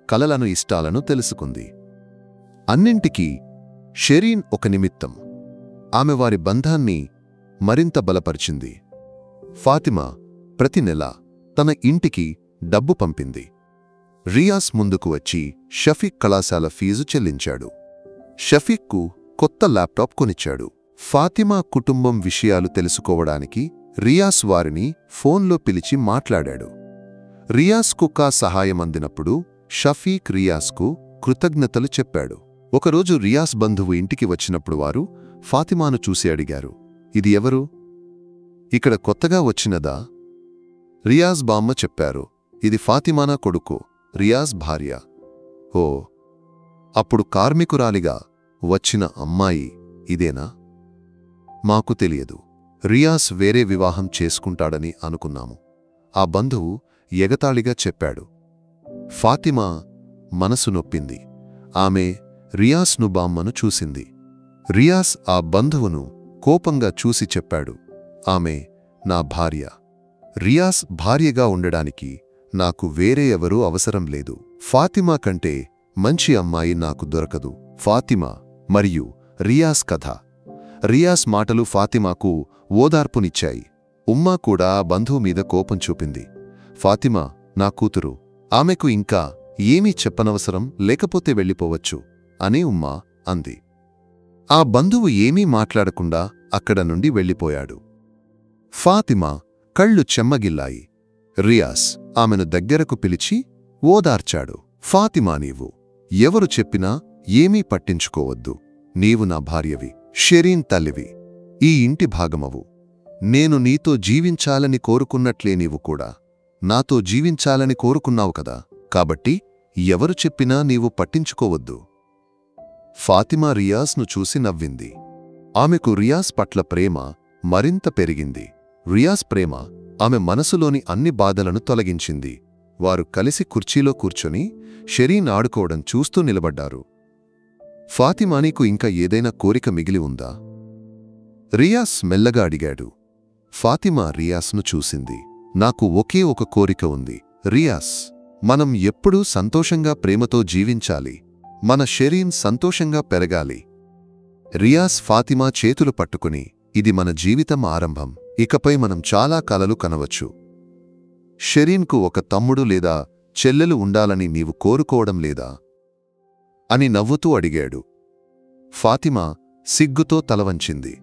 కలలను, ఇష్టాలను తెలుసుకుంది. అన్నింటికీ షెరీన్ ఒక నిమిత్తం. ఆమె వారి బంధాన్ని మరింత బలపరిచింది. ఫాతిమా ప్రతి నెల తన ఇంటికి డబ్బు పంపింది. రియాజ్ ముందుకు వచ్చి షఫీక్ కళాశాల ఫీజు చెల్లించాడు. షఫీక్కు కొత్త ల్యాప్టాప్ కొనిచ్చాడు. ఫాతిమా కుటుంబం విషయాలు తెలుసుకోవడానికి రియాజ్ వారిని ఫోన్లో పిలిచి మాట్లాడాడు. రియాస్కు సహాయం అందినప్పుడు షఫీక్ రియాస్కు కృతజ్ఞతలు చెప్పాడు. ఒకరోజు రియాస్ బంధువు ఇంటికి వచ్చినప్పుడు వారు ఫాతిమాను చూసి అడిగారు, ఇది ఎవరు? ఇక్కడ కొత్తగా వచ్చినదా? రియాస్ బామ్మ చెప్పారు, ఇది ఫాతిమానా కొడుకు, రియాస్ భార్య. ఓ, అప్పుడు కార్మికురాలిగా వచ్చిన అమ్మాయి ఇదేనా? మాకు తెలియదు. రియాస్ వేరే వివాహం చేసుకుంటాడని అనుకున్నాము, ఆ బంధువు ఎగతాళిగా చెప్పాడు. ఫాతిమా మనసు నొప్పింది. ఆమె రియాస్ను బామ్మను చూసింది. రియాస్ ఆ బంధువును కోపంగా చూసి చెప్పాడు, ఆమె నా భార్య. రియాస్ భార్యగా ఉండడానికి నాకు వేరే ఎవరూ అవసరం లేదు. ఫాతిమా కంటే మంచి అమ్మాయి నాకు దొరకదు. ఫాతిమా మరియు రియాస్ కథ. రియాస్ మాటలు ఫాతిమాకు ఓదార్పునిచ్చాయి. ఉమ్మా కూడా ఆ బంధువు మీద కోపం చూపింది. ఫాతిమా నా కూతురు, ఆమెకు ఇంకా ఏమీ చెప్పనవసరం లేకపోతే వెళ్ళిపోవచ్చు అని ఉమ్మా అంది. ఆ బంధువు ఏమీ మాట్లాడకుండా అక్కడ నుండి వెళ్ళిపోయాడు. ఫాతిమా కళ్ళు చెమ్మగిల్లాయి. రియాస్ ఆమెను దగ్గరకు పిలిచి ఓదార్చాడు. ఫాతిమా, నీవు ఎవరు చెప్పినా ఏమీ పట్టించుకోవద్దు. నీవు నా భార్యవి, షెరీన్ తల్లివి, ఈ ఇంటి భాగమవు. నేను నీతో జీవించాలని కోరుకున్నట్లే నీవు కూడా నాతో జీవించాలని కోరుకున్నావు కదా, కాబట్టి ఎవరు చెప్పినా నీవు పట్టించుకోవద్దు. ఫాతిమా రియాస్ను చూసి నవ్వింది. ఆమెకు రియాస్ పట్ల ప్రేమ మరింత పెరిగింది. రియాస్ ప్రేమ ఆమె మనసులోని అన్ని బాధలను తొలగించింది. వారు కలిసి కుర్చీలో కూర్చొని షెరీన్ ఆడుకోవడం చూస్తూ నిలబడ్డారు. ఫాతిమా, నీకు ఇంకా ఏదైనా కోరిక మిగిలి ఉందా? రియాస్ మెల్లగా అడిగాడు. ఫాతిమా రియాస్ను చూసింది. నాకు ఒకే ఒక కోరిక ఉంది రియాస్, మనం ఎప్పుడూ సంతోషంగా ప్రేమతో జీవించాలి. మన షెరీన్ సంతోషంగా పెరగాలి. రియాస్ ఫాతిమా చేతులు పట్టుకుని, ఇది మన జీవితం ఆరంభం, ఇకపై మనం చాలా కలలు కనవచ్చు. షెరీన్కు ఒక తమ్ముడు లేదా చెల్లెలు ఉండాలని నీవు కోరుకోవడం లేదా అని నవ్వుతూ అడిగాడు. ఫాతిమా సిగ్గుతో తలవంచింది.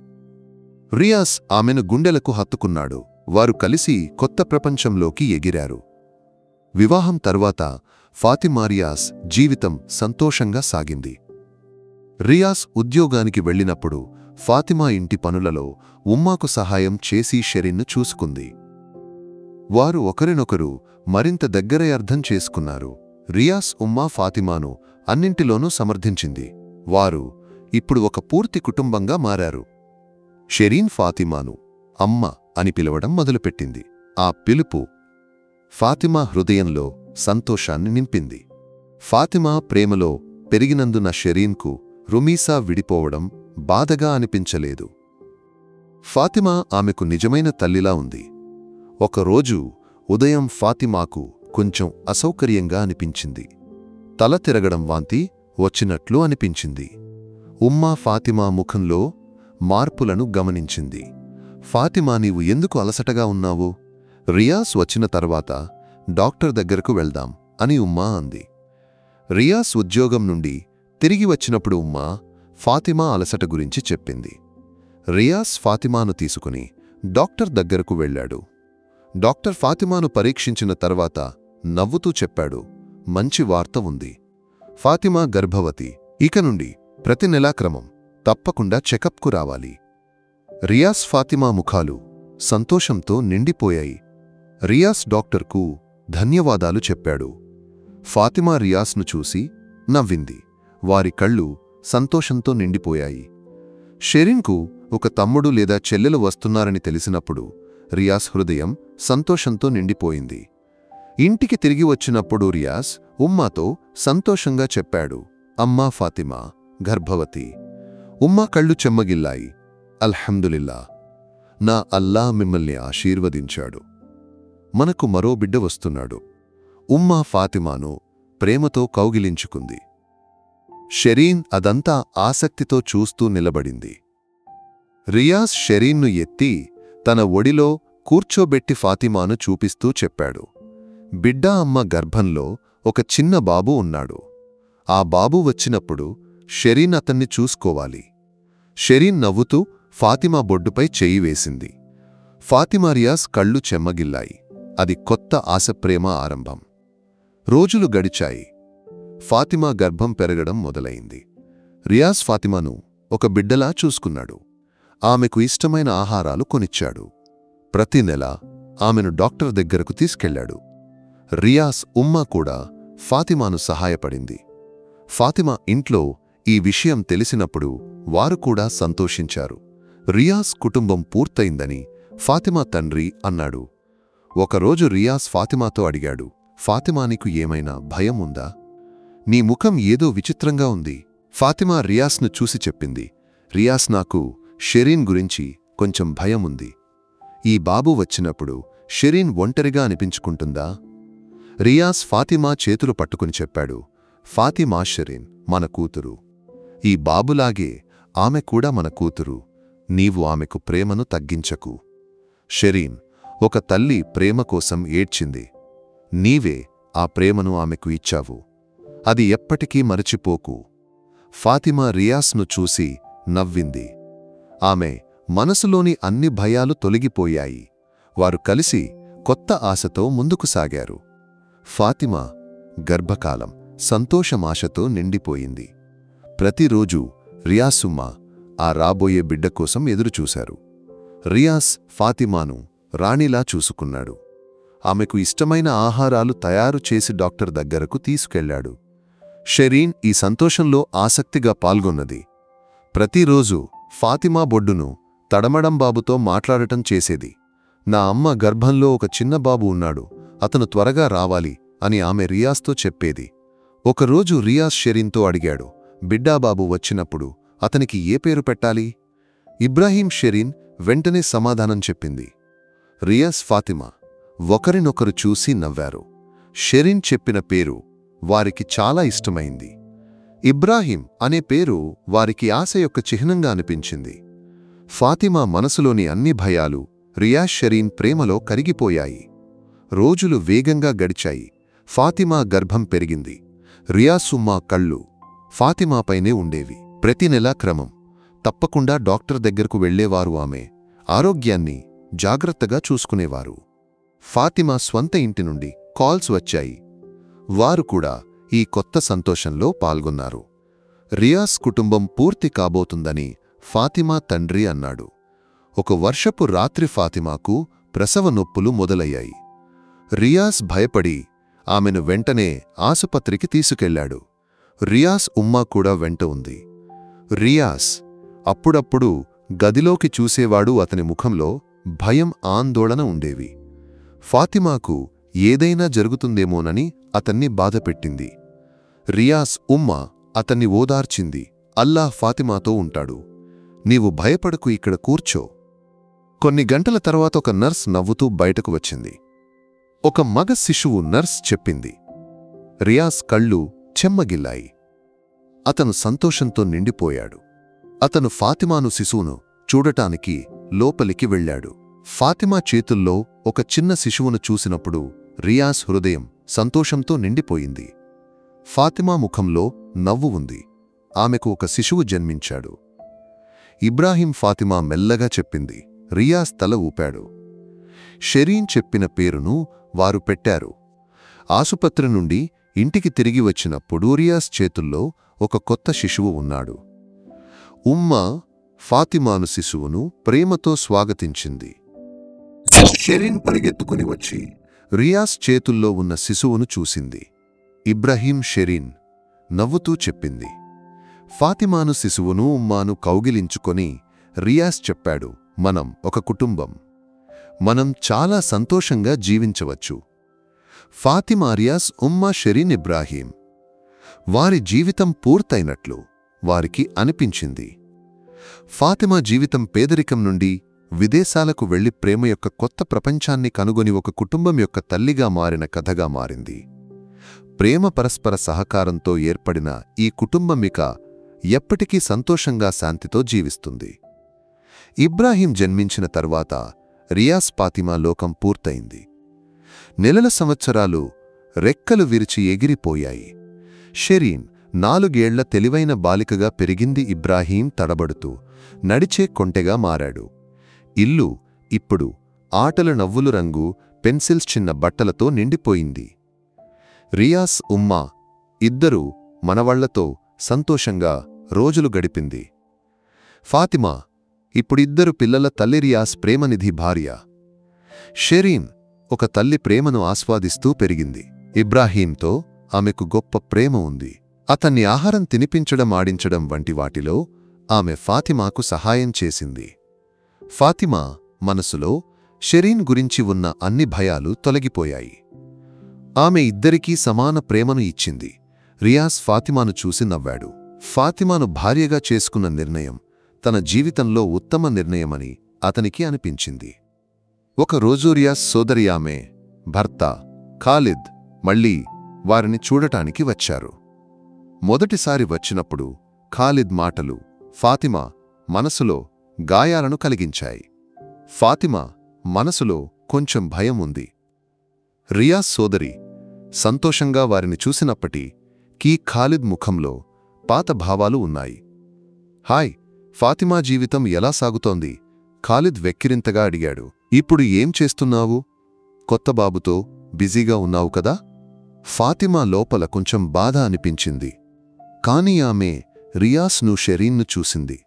రియాస్ ఆమెను గుండెలకు హత్తుకున్నాడు. వారు కలిసి కొత్త ప్రపంచంలోకి ఎగిరారు. వివాహం తర్వాత ఫాతిమా రియాస్ జీవితం సంతోషంగా సాగింది. రియాస్ ఉద్యోగానికి వెళ్ళినప్పుడు ఫాతిమా ఇంటి పనులలో ఉమ్మాకు సహాయం చేసి షెరీన్ను చూసుకుంది. వారు ఒకరినొకరు మరింత దగ్గర అర్థం చేసుకున్నారు. రియాస్ ఉమ్మా ఫాతిమాను అన్నింటిలోనూ సమర్థించింది. వారు ఇప్పుడు ఒక పూర్తి కుటుంబంగా మారారు. షెరీన్ ఫాతిమాను అమ్మ అని పిలవడం మొదలుపెట్టింది. ఆ పిలుపు ఫాతిమా హృదయంలో సంతోషాన్ని నింపింది. ఫాతిమా ప్రేమలో పెరిగినందున షెరీన్కు రుమీసా విడిపోవడం బాధగా అనిపించలేదు. ఫాతిమా ఆమెకు నిజమైన తల్లిలా ఉంది. ఒకరోజు ఉదయం ఫాతిమాకు కొంచెం అసౌకర్యంగా అనిపించింది. తల తిరగడం, వాంతి వచ్చినట్లు అనిపించింది. ఉమ్మా ఫాతిమా ముఖంలో మార్పులను గమనించింది. ఫాతిమా, నీవు ఎందుకు అలసటగా ఉన్నావు? రియాస్ వచ్చిన తర్వాత డాక్టర్ దగ్గరకు వెళ్దాం అని ఉమ్మా అంది. రియాస్ ఉద్యోగం నుండి తిరిగి వచ్చినప్పుడు ఉమ్మా ఫాతిమా అలసట గురించి చెప్పింది. రియాస్ ఫాతిమాను తీసుకుని డాక్టర్ దగ్గరకు వెళ్ళాడు. డాక్టర్ ఫాతిమాను పరీక్షించిన తర్వాత నవ్వుతూ చెప్పాడు, మంచి వార్త ఉంది. ఫాతిమా గర్భవతి. ఇక నుండి ప్రతి నెలాక్రమం తప్పకుండా చెకప్కు రావాలి. రియాస్ ఫాతిమా ముఖాలు సంతోషంతో నిండిపోయాయి. రియాస్ డాక్టర్కు ధన్యవాదాలు చెప్పాడు. ఫాతిమా రియాస్ను చూసి నవ్వింది. వారి కళ్ళు సంతోషంతో నిండిపోయాయి. షెరీన్కు ఒక తమ్ముడు లేదా చెల్లెలు వస్తున్నారని తెలిసినప్పుడు రియాస్ హృదయం సంతోషంతో నిండిపోయింది. ఇంటికి తిరిగి వచ్చినప్పుడు రియాస్ ఉమ్మాతో సంతోషంగా చెప్పాడు, అమ్మా ఫాతిమా గర్భవతి. ఉమ్మా కళ్ళు చెమ్మగిల్లాయి. అల్హమ్దులిల్లా, నా అల్లా మిమ్మల్ని ఆశీర్వదించాడు. మనకు మరో బిడ్డ వస్తున్నాడు. ఉమ్మా ఫాతిమాను ప్రేమతో కౌగిలించుకుంది. షెరీన్ అదంతా ఆసక్తితో చూస్తూ నిలబడింది. రియాస్ షెరీన్ను ఎత్తి తన ఒడిలో కూర్చోబెట్టి ఫాతిమాను చూపిస్తూ చెప్పాడు, బిడ్డ అమ్మ గర్భంలో ఒక చిన్న బాబు ఉన్నాడు. ఆ బాబు వచ్చినప్పుడు షెరీన్ అతన్ని చూసుకోవాలి. షెరీన్ నవ్వుతూ ఫాతిమా బొడ్డుపై చెయ్యి వేసింది. ఫాతిమా రియాస్ కళ్ళు చెమ్మగిల్లాయి. అది కొత్త ఆశప్రేమ ఆరంభం. రోజులు గడిచాయి. ఫాతిమా గర్భం పెరగడం మొదలైంది. రియాజ్ ఫాతిమాను ఒక బిడ్డలా చూసుకున్నాడు. ఆమెకు ఇష్టమైన ఆహారాలు కొనిచ్చాడు. ప్రతి నెల ఆమెను డాక్టర్ దగ్గరకు తీసుకెళ్లాడు. రియాజ్ ఉమ్మా కూడా ఫాతిమాను సహాయపడింది. ఫాతిమా ఇంట్లో ఈ విషయం తెలిసినప్పుడు వారు కూడా సంతోషించారు. రియాజ్ కుటుంబం పూర్తయిందని ఫాతిమా తండ్రి అన్నాడు. ఒకరోజు రియాజ్ ఫాతిమాతో అడిగాడు, ఫాతిమా, నీకు ఏమైనా భయం ఉందా? నీ ముఖం ఏదో విచిత్రంగా ఉంది. ఫాతిమా రియాజ్ను చూసి చెప్పింది, రియాజ్, నాకు షెరీన్ గురించి కొంచెం భయం ఉంది. ఈ బాబు వచ్చినప్పుడు షెరీన్ ఒంటరిగా అనిపించుకుంటుందా? రియాజ్ ఫాతిమా చేతులు పట్టుకుని చెప్పాడు, ఫాతిమా, షెరీన్ మన కూతురు. ఈ బాబులాగే ఆమె కూడా మన కూతురు. నీవు ఆమెకు ప్రేమను తగ్గించకు. షెరీన్ ఒక తల్లి ప్రేమ కోసం ఏడ్చింది. నీవే ఆ ప్రేమను ఆమెకు ఇచ్చావు. అది ఎప్పటికీ మరచిపోకు. ఫాతిమా రియాజ్ను చూసి నవ్వింది. ఆమె మనసులోని అన్ని భయాలు తొలగిపోయాయి. వారు కలిసి కొత్త ఆశతో ముందుకు సాగారు. ఫాతిమా గర్భకాలం సంతోషమాశతో నిండిపోయింది. ప్రతిరోజూ రియాసుమ్మా ఆ రాబోయే బిడ్డ కోసం ఎదురుచూశారు. రియాజ్ ఫాతిమాను రాణిలా చూసుకున్నాడు. ఆమెకు ఇష్టమైన ఆహారాలు తయారు చేసి డాక్టర్ దగ్గరకు తీసుకెళ్లాడు. షెరీన్ ఈ సంతోషంలో ఆసక్తిగా పాల్గొన్నది. ప్రతిరోజు ఫాతిమా బొడ్డును తడమడం బాబుతో మాట్లాడటం చేసేది. నా అమ్మ గర్భంలో ఒక చిన్న బాబు ఉన్నాడు, అతను త్వరగా రావాలి అని ఆమె రియాజ్తో చెప్పేది. ఒకరోజు రియాజ్ షెరీన్తో అడిగాడు, బిడ్డాబాబు వచ్చినప్పుడు అతనికి ఏ పేరు పెట్టాలి? ఇబ్రాహీం. షెరీన్ వెంటనే సమాధానం చెప్పింది. రియాజ్ ఫాతిమా ఒకరినొకరు చూసి నవ్వారు. షెరీన్ చెప్పిన పేరు వారికి చాలా ఇష్టమైంది. ఇబ్రాహీం అనే పేరు వారికి ఆశ యొక్క చిహ్నంగా అనిపించింది. ఫాతిమా మనసులోని అన్ని భయాలు రియాజ్ షెరీన్ ప్రేమలో కరిగిపోయాయి. రోజులు వేగంగా గడిచాయి. ఫాతిమా గర్భం పెరిగింది. రియాసుమ్మా కళ్ళు ఫాతిమాపైనే ఉండేవి. ప్రతి నెలా క్రమం తప్పకుండా డాక్టర్ దగ్గరకు వెళ్లేవారు. ఆమె ఆరోగ్యాన్ని జాగ్రత్తగా చూసుకునేవారు. ఫాతిమా స్వంత ఇంటి నుండి కాల్స్ వచ్చాయి. వారు కూడా ఈ కొత్త సంతోషంలో పాల్గొన్నారు. రియాజ్ కుటుంబం పూర్తి కాబోతుందని ఫాతిమా తండ్రి అన్నాడు. ఒక వర్షపు రాత్రి ఫాతిమాకు ప్రసవ నొప్పులు మొదలయ్యాయి. రియాజ్ భయపడి ఆమెను వెంటనే ఆసుపత్రికి తీసుకెళ్లాడు. రియాజ్ ఉమ్మా కూడా వెంట ఉంది. రియాజ్ అప్పుడప్పుడు గదిలోకి చూసేవాడు. అతని ముఖంలో భయం, ఆందోళన ఉండేవి. ఫాతిమాకు ఏదైనా జరుగుతుందేమోనని అతన్ని బాధపెట్టింది. రియాజ్ ఉమ్మా అతన్ని ఓదార్చింది. అల్లాహ్ ఫాతిమాతో ఉంటాడు, నీవు భయపడకు, ఇక్కడ కూర్చో. కొన్ని గంటల తర్వాత ఒక నర్స్ నవ్వుతూ బయటకు వచ్చింది. ఒక మగ శిశువు నర్స్ చెప్పింది. రియాజ్ కళ్ళు చెమ్మగిల్లాయి. అతను సంతోషంతో నిండిపోయాడు. అతను ఫాతిమాను శిశువును చూడటానికి లోపలికి వెళ్ళాడు. ఫాతిమా చేతుల్లో ఒక చిన్న శిశువును చూసినప్పుడు రియాజ్ హృదయం సంతోషంతో నిండిపోయింది. ఫాతిమా ముఖంలో నవ్వు ఉంది. ఆమెకు ఒక శిశువు జన్మించాడు. ఇబ్రాహీం. ఫాతిమా మెల్లగా చెప్పింది. రియాజ్ తల ఊపాడు. షెరీన్ చెప్పిన పేరును వారు పెట్టారు. ఆసుపత్రి నుండి ఇంటికి తిరిగి వచ్చినప్పుడు రియాజ్ చేతుల్లో ఒక కొత్త శిశువు ఉన్నాడు. ఉమ్మా ఫాతిమాను శిశువును ప్రేమతో స్వాగతించింది. షెరీన్ పరిగెత్తుకుని వచ్చి రియాజ్ చేతుల్లో ఉన్న శిశువును చూసింది. ఇబ్రాహీం. షెరీన్ నవ్వుతూ చెప్పింది. ఫాతిమాను శిశువును ఉమ్మాను కౌగిలించుకొని రియాజ్ చెప్పాడు, మనం ఒక కుటుంబం. మనం చాలా సంతోషంగా జీవించవచ్చు. ఫాతిమా, రియాజ్, ఉమ్మా, షెరీన్, ఇబ్రాహీం వారి జీవితం పూర్తయినట్లు వారికి అనిపించింది. ఫాతిమా జీవితం పేదరికం నుండి విదేశాలకు వెళ్లి ప్రేమ యొక్క కొత్త ప్రపంచాన్ని కనుగొని ఒక కుటుంబం యొక్క తల్లిగా మారిన కథగా మారింది. ప్రేమ, పరస్పర సహకారంతో ఏర్పడిన ఈ కుటుంబమిక ఎప్పటికీ సంతోషంగా శాంతితో జీవిస్తుంది. ఇబ్రాహీం జన్మించిన తర్వాత రియాజ్ ఫాతిమా లోకం పూర్తయింది. నెలల సంవత్సరాలు రెక్కలు విరిచి ఎగిరిపోయాయి. షెరీన్ 4 ఏళ్ల తెలివైన బాలికగా పెరిగింది. ఇబ్రాహీం తడబడుతూ నడిచే కొంటెగా మారాడు. ఇల్లు ఇప్పుడు ఆటల నవ్వులు రంగు పెన్సిల్స్ చిన్న బట్టలతో నిండిపోయింది. రియాస్ ఉమ్మా ఇద్దరూ మనవళ్లతో సంతోషంగా రోజులు గడిపింది. ఫాతిమా ఇప్పుడిద్దరు పిల్లల తల్లి, రియాస్ ప్రేమనిధి భార్య. షెరీన్ ఒక తల్లి ప్రేమను ఆస్వాదిస్తూ పెరిగింది. ఇబ్రాహీంతో ఆమెకు గొప్ప ప్రేమ ఉంది. అతన్ని ఆహారం తినిపించడం, ఆడించడం వంటి వాటిలో ఆమె ఫాతిమాకు సహాయం చేసింది. ఫాతిమా మనసులో షెరీన్ గురించి ఉన్న అన్ని భయాలు తొలగిపోయాయి. ఆమె ఇద్దరికీ సమాన ప్రేమను ఇచ్చింది. రియాస్ ఫాతిమాను చూసి నవ్వాడు. ఫాతిమాను భార్యగా చేసుకున్న నిర్ణయం తన జీవితంలో ఉత్తమ నిర్ణయమని అతనికి అనిపించింది. ఒకరోజు రియాస్ సోదరి ఆమె భర్త ఖాలిద్ మళ్లీ వారిని చూడటానికి వచ్చారు. మొదటిసారి వచ్చినప్పుడు ఖాలిద్ మాటలు ఫాతిమా మనసులో గాయాలను కలిగించాయి. ఫాతిమా మనసులో కొంచెం భయం ఉంది. రియాస్ సోదరి సంతోషంగా వారిని చూసినప్పటికీ ఖాలిద్ ముఖంలో పాత భావాలు ఉన్నాయి. హాయ్, ఫాతిమా జీవితం ఎలా సాగుతోంది? ఖాలిద్ వెక్కిరింతగా అడిగాడు. ఇప్పుడు ఏం చేస్తున్నావు? కొత్త బాబుతో బిజీగా ఉన్నావు కదా? ఫాతిమా లోపల కొంచెం బాధ అనిపించింది. కాని ఆమె రియాస్ను, షెరీన్ను చూసింది.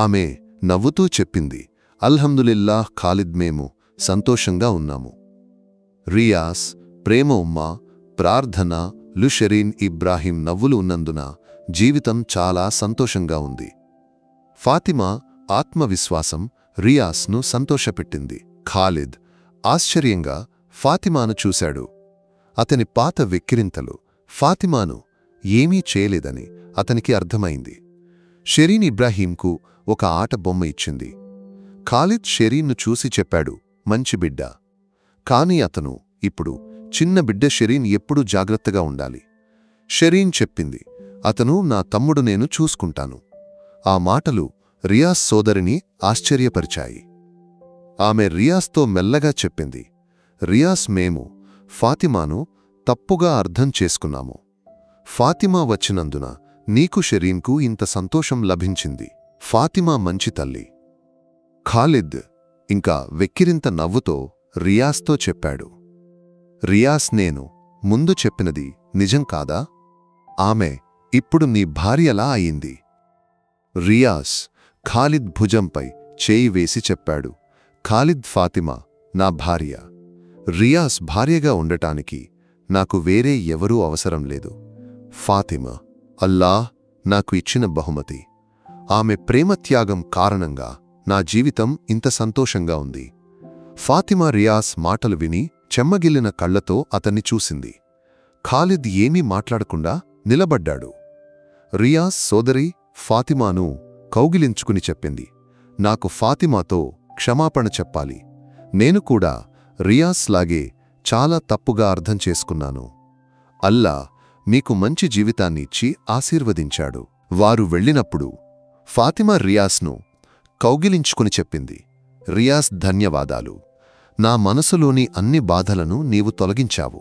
ఆమె నవ్వుతూ చెప్పింది, అల్హమ్దులిల్లాహ్ ఖాలిద్, మేము సంతోషంగా ఉన్నాము. రియాస్ ప్రేమ, ఉమ్మా ప్రార్థన లు, షెరీన్ ఇబ్రాహీం నవ్వులు ఉన్నందున జీవితం చాలా సంతోషంగా ఉంది. ఫాతిమా ఆత్మవిశ్వాసం రియాస్ను సంతోషపెట్టింది. ఖాలిద్ ఆశ్చర్యంగా ఫాతిమాను చూశాడు. అతని పాత వెక్కిరింతలు ఫాతిమాను ఏమీ చేయలేదని అతనికి అర్థమైంది. షెరీన్ ఇబ్రాహీంకు ఒక ఆట బొమ్మ ఇచ్చింది. ఖాలిద్ షెరీన్ను చూసి చెప్పాడు, మంచి బిడ్డ. కాని అతను ఇప్పుడు చిన్న బిడ్డ, షెరీన్ ఎప్పుడూ జాగ్రత్తగా ఉండాలి. షెరీన్ చెప్పింది, అతను నా తమ్ముడు, నేను చూసుకుంటాను. ఆ మాటలు రియాస్ సోదరిని ఆశ్చర్యపరిచాయి. ఆమె రియాస్తో మెల్లగా చెప్పింది, రియాస్, మేము ఫాతిమాను తప్పుగా అర్థం చేసుకున్నాము. ఫాతిమా వచ్చినందున నీకు, షెరీన్కు ఇంత సంతోషం లభించింది. ఫాతిమా మంచి తల్లి. ఖాలిద్ ఇంకా వెక్కిరింత నవ్వుతో రియాస్తో చెప్పాడు, రియాస్, నేను ముందు చెప్పినది నిజం కాదా? ఆమె ఇప్పుడు నీ భార్యలా అయింది. రియాస్ ఖాలిద్ భుజంపై చేయి వేసి చెప్పాడు, ఖాలిద్, ఫాతిమా నా భార్య. రియాస్ భార్యగా ఉండటానికి నాకు వేరే ఎవరూ అవసరం లేదు. ఫాతిమా అల్లాహ్ నాకు ఇచ్చిన బహుమతి. ఆమె ప్రేమత్యాగం కారణంగా నా జీవితం ఇంత సంతోషంగా ఉంది. ఫాతిమా రియాస్ మాటలు విని చెమ్మగిల్లిన కళ్లతో అతన్ని చూసింది. ఖాలిద్ ఏమీ మాట్లాడకుండా నిలబడ్డాడు. రియాస్ సోదరి ఫాతిమాను కౌగిలించుకుని చెప్పింది, నాకు ఫాతిమాతో క్షమాపణ చెప్పాలి. నేను కూడా రియాస్ లాగే చాలా తప్పుగా అర్థం చేసుకున్నాను. అల్లా మీకు మంచి జీవితాన్ని ఇచ్చి ఆశీర్వదించాడు. వారు వెళ్ళినప్పుడు ఫాతిమా రియాస్ను కౌగిలించుకుని చెప్పింది, రియాస్, ధన్యవాదాలు. నా మనసులోని అన్ని బాధలను నీవు తొలగించావు.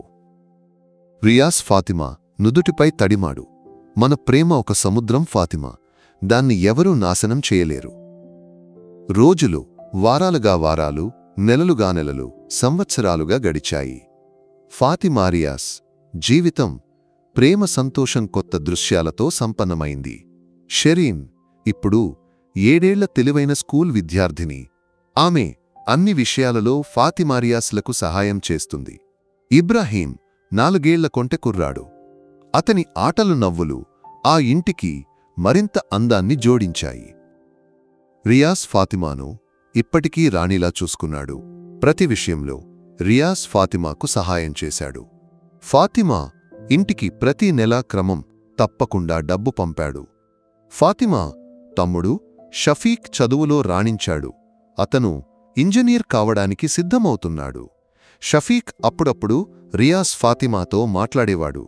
రియాస్ ఫాతిమా నుదుటిపై తడిమాడు. మన ప్రేమ ఒక సముద్రం ఫాతిమా, దాన్ని ఎవరూ నాశనం చేయలేరు. రోజులు వారాలుగా వారాలు, నెలలుగా నెలలు, సంవత్సరాలుగా గడిచాయి. ఫాతిమా రియాస్ జీవితం ప్రేమ, సంతోషం, కొత్త దృశ్యాలతో సంపన్నమైంది. షెరీన్ ఇప్పుడు 7 ఏళ్ల తెలివైన స్కూల్ విద్యార్థిని. ఆమె అన్ని విషయాలలో ఫాతిమా రియాస్లకు సహాయం చేస్తుంది. ఇబ్రాహీం 4 ఏళ్ల కొంటె కుర్రాడు. అతని ఆటలు, నవ్వులు ఆ ఇంటికి మరింత అందాన్ని జోడించాయి. రియాస్ ఫాతిమాను ఇప్పటికీ రాణిలా చూసుకున్నాడు. ప్రతి విషయంలో రియాస్ ఫాతిమాకు సహాయం చేశాడు. ఫాతిమా ఇంటికి ప్రతి నెలా క్రమం తప్పకుండా డబ్బు పంపాడు. ఫాతిమా తమ్ముడు షఫీక్ చదువులో రాణించాడు. అతను ఇంజనీర్ కావడానికి సిద్ధమవుతున్నాడు. షఫీక్ అప్పుడప్పుడు రియాస్ ఫాతిమాతో మాట్లాడేవాడు.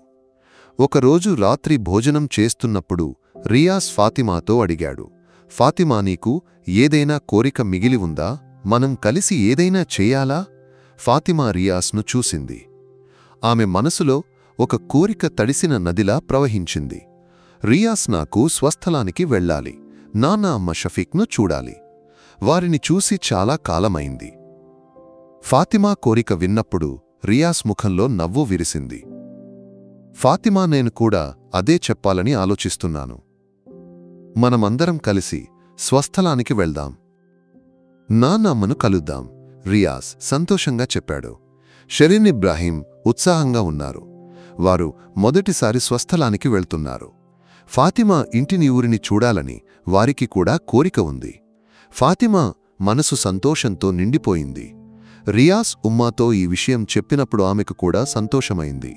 ఒకరోజు రాత్రి భోజనం చేస్తున్నప్పుడు రియాస్ ఫాతిమాతో అడిగాడు, ఫాతిమా, నీకు ఏదైనా కోరిక మిగిలి ఉందా? మనం కలిసి ఏదైనా చేయాలా? ఫాతిమా రియాస్ను చూసింది. ఆమె మనసులో ఒక కోరిక తడిసిన నదిలా ప్రవహించింది. రియాస్, నాకు స్వస్థలానికి వెళ్ళాలి. నాన్న, అమ్మ షఫీక్ను చూడాలి. వారిని చూసి చాలా కాలమైంది. ఫాతిమా కోరిక విన్నప్పుడు రియాస్ ముఖంలో నవ్వు విరిసింది. ఫాతిమా, నేను కూడా అదే చెప్పాలని ఆలోచిస్తున్నాను. మనమందరం కలిసి స్వస్థలానికి వెళ్దాం. నాన్నమ్మను కలుద్దాం, రియాస్ సంతోషంగా చెప్పాడు. షరీన్ ఇబ్రాహీం ఉత్సాహంగా ఉన్నారు. వారు మొదటిసారి స్వస్థలానికి వెళ్తున్నారు. ఫాతిమా ఇంటిని ఊరిని చూడాలని వారికి కూడా కోరిక ఉంది. ఫాతిమా మనసు సంతోషంతో నిండిపోయింది. రియాస్ ఉమ్మాతో ఈ విషయం చెప్పినప్పుడు ఆమెకు కూడా సంతోషమైంది.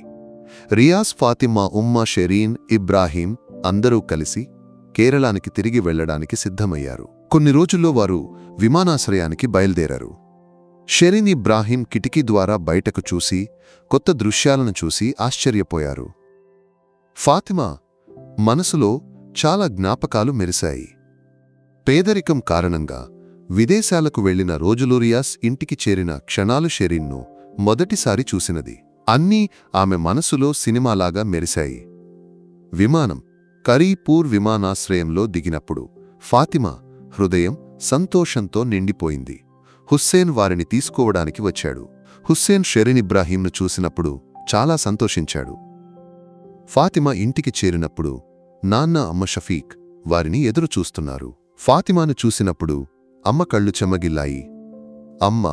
రియాస్, ఫాతిమా, ఉమ్మా, షరీన్, ఇబ్రాహీం అందరూ కలిసి కేరళానికి తిరిగి వెళ్లడానికి సిద్ధమయ్యారు. కొన్ని రోజుల్లో వారు విమానాశ్రయానికి బయలుదేరారు. షరీన్, ఇబ్రాహీం కిటికీ ద్వారా బయటకు చూసి కొత్త దృశ్యాలను చూసి ఆశ్చర్యపోయారు. ఫాతిమా మనసులో చాలా జ్ఞాపకాలు మెరిశాయి. పేదరికం కారణంగా విదేశాలకు వెళ్లిన రోజులు, రియాస్ ఇంటికి చేరిన క్షణాలు, షరీన్ను మొదటిసారి చూసినది అన్నీ ఆమె మనసులో సినిమాలాగా మెరిశాయి. విమానం కరీపూర్ విమానాశ్రయంలో దిగినప్పుడు ఫాతిమా హృదయం సంతోషంతో నిండిపోయింది. హుస్సేన్ వారిని తీసుకోవడానికి వచ్చాడు. హుస్సేన్ షరీన్, ఇబ్రాహీంను చూసినప్పుడు చాలా సంతోషించాడు. ఫాతిమా ఇంటికి చేరినప్పుడు నాన్న, అమ్మ షఫీక్ వారిని ఎదురుచూస్తున్నారు. ఫాతిమాను చూసినప్పుడు అమ్మ కళ్ళు చెమ్మగిల్లాయి. అమ్మ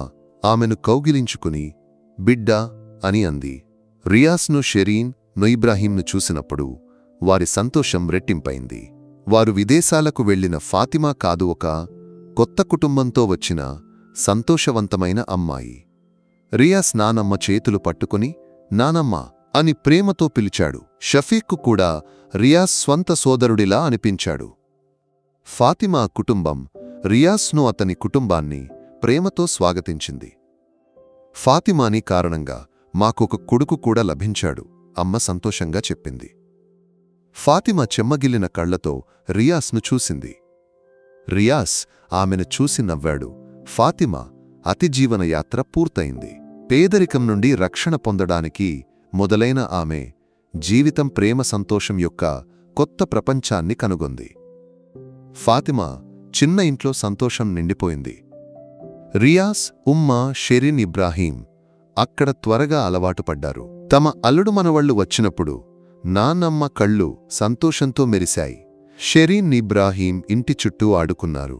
ఆమెను కౌగిలించుకుని బిడ్డా అని అంది. రియాస్ను, షరీన్, ఇబ్రాహీంను చూసినప్పుడు వారి సంతోషం రెట్టింపైంది. వారు విదేశాలకు వెళ్లిన ఫాతిమా కాదు, ఒక కొత్త కుటుంబంతో వచ్చిన సంతోషవంతమైన అమ్మాయి. రియాస్ నానమ్మ చేతులు పట్టుకుని నానమ్మ అని ప్రేమతో పిలిచాడు. షఫీక్కు కూడా రియాస్ స్వంత సోదరుడిలా అనిపించాడు. ఫాతిమా కుటుంబం రియాస్ను, అతని కుటుంబాన్ని ప్రేమతో స్వాగతించింది. ఫాతిమాని కారణంగా మాకొక కొడుకు కూడా లభించాడు, అమ్మ సంతోషంగా చెప్పింది. ఫాతిమా చెమ్మగిల్లిన కళ్లతో రియాస్ను చూసింది. రియాస్ ఆమెను చూసి నవ్వాడు. ఫాతిమా అతిజీవన యాత్ర పూర్తయింది. పేదరికం నుండి రక్షణ పొందడానికి మొదలైన ఆమె జీవితం ప్రేమ సంతోషం యొక్క కొత్త ప్రపంచాన్ని కనుగొంది. ఫాతిమా చిన్న ఇంట్లో సంతోషం నిండిపోయింది. రియాస్, ఉమ్మా, షరీన్, ఇబ్రాహీం అక్కడ త్వరగా అలవాటుపడ్డారు. తమ అల్లుడు మనవళ్లు వచ్చినప్పుడు నాన్నమ్మ కళ్ళు సంతోషంతో మెరిశాయి. షరీన్, ఇబ్రాహీం ఇంటి చుట్టూ ఆడుకున్నారు.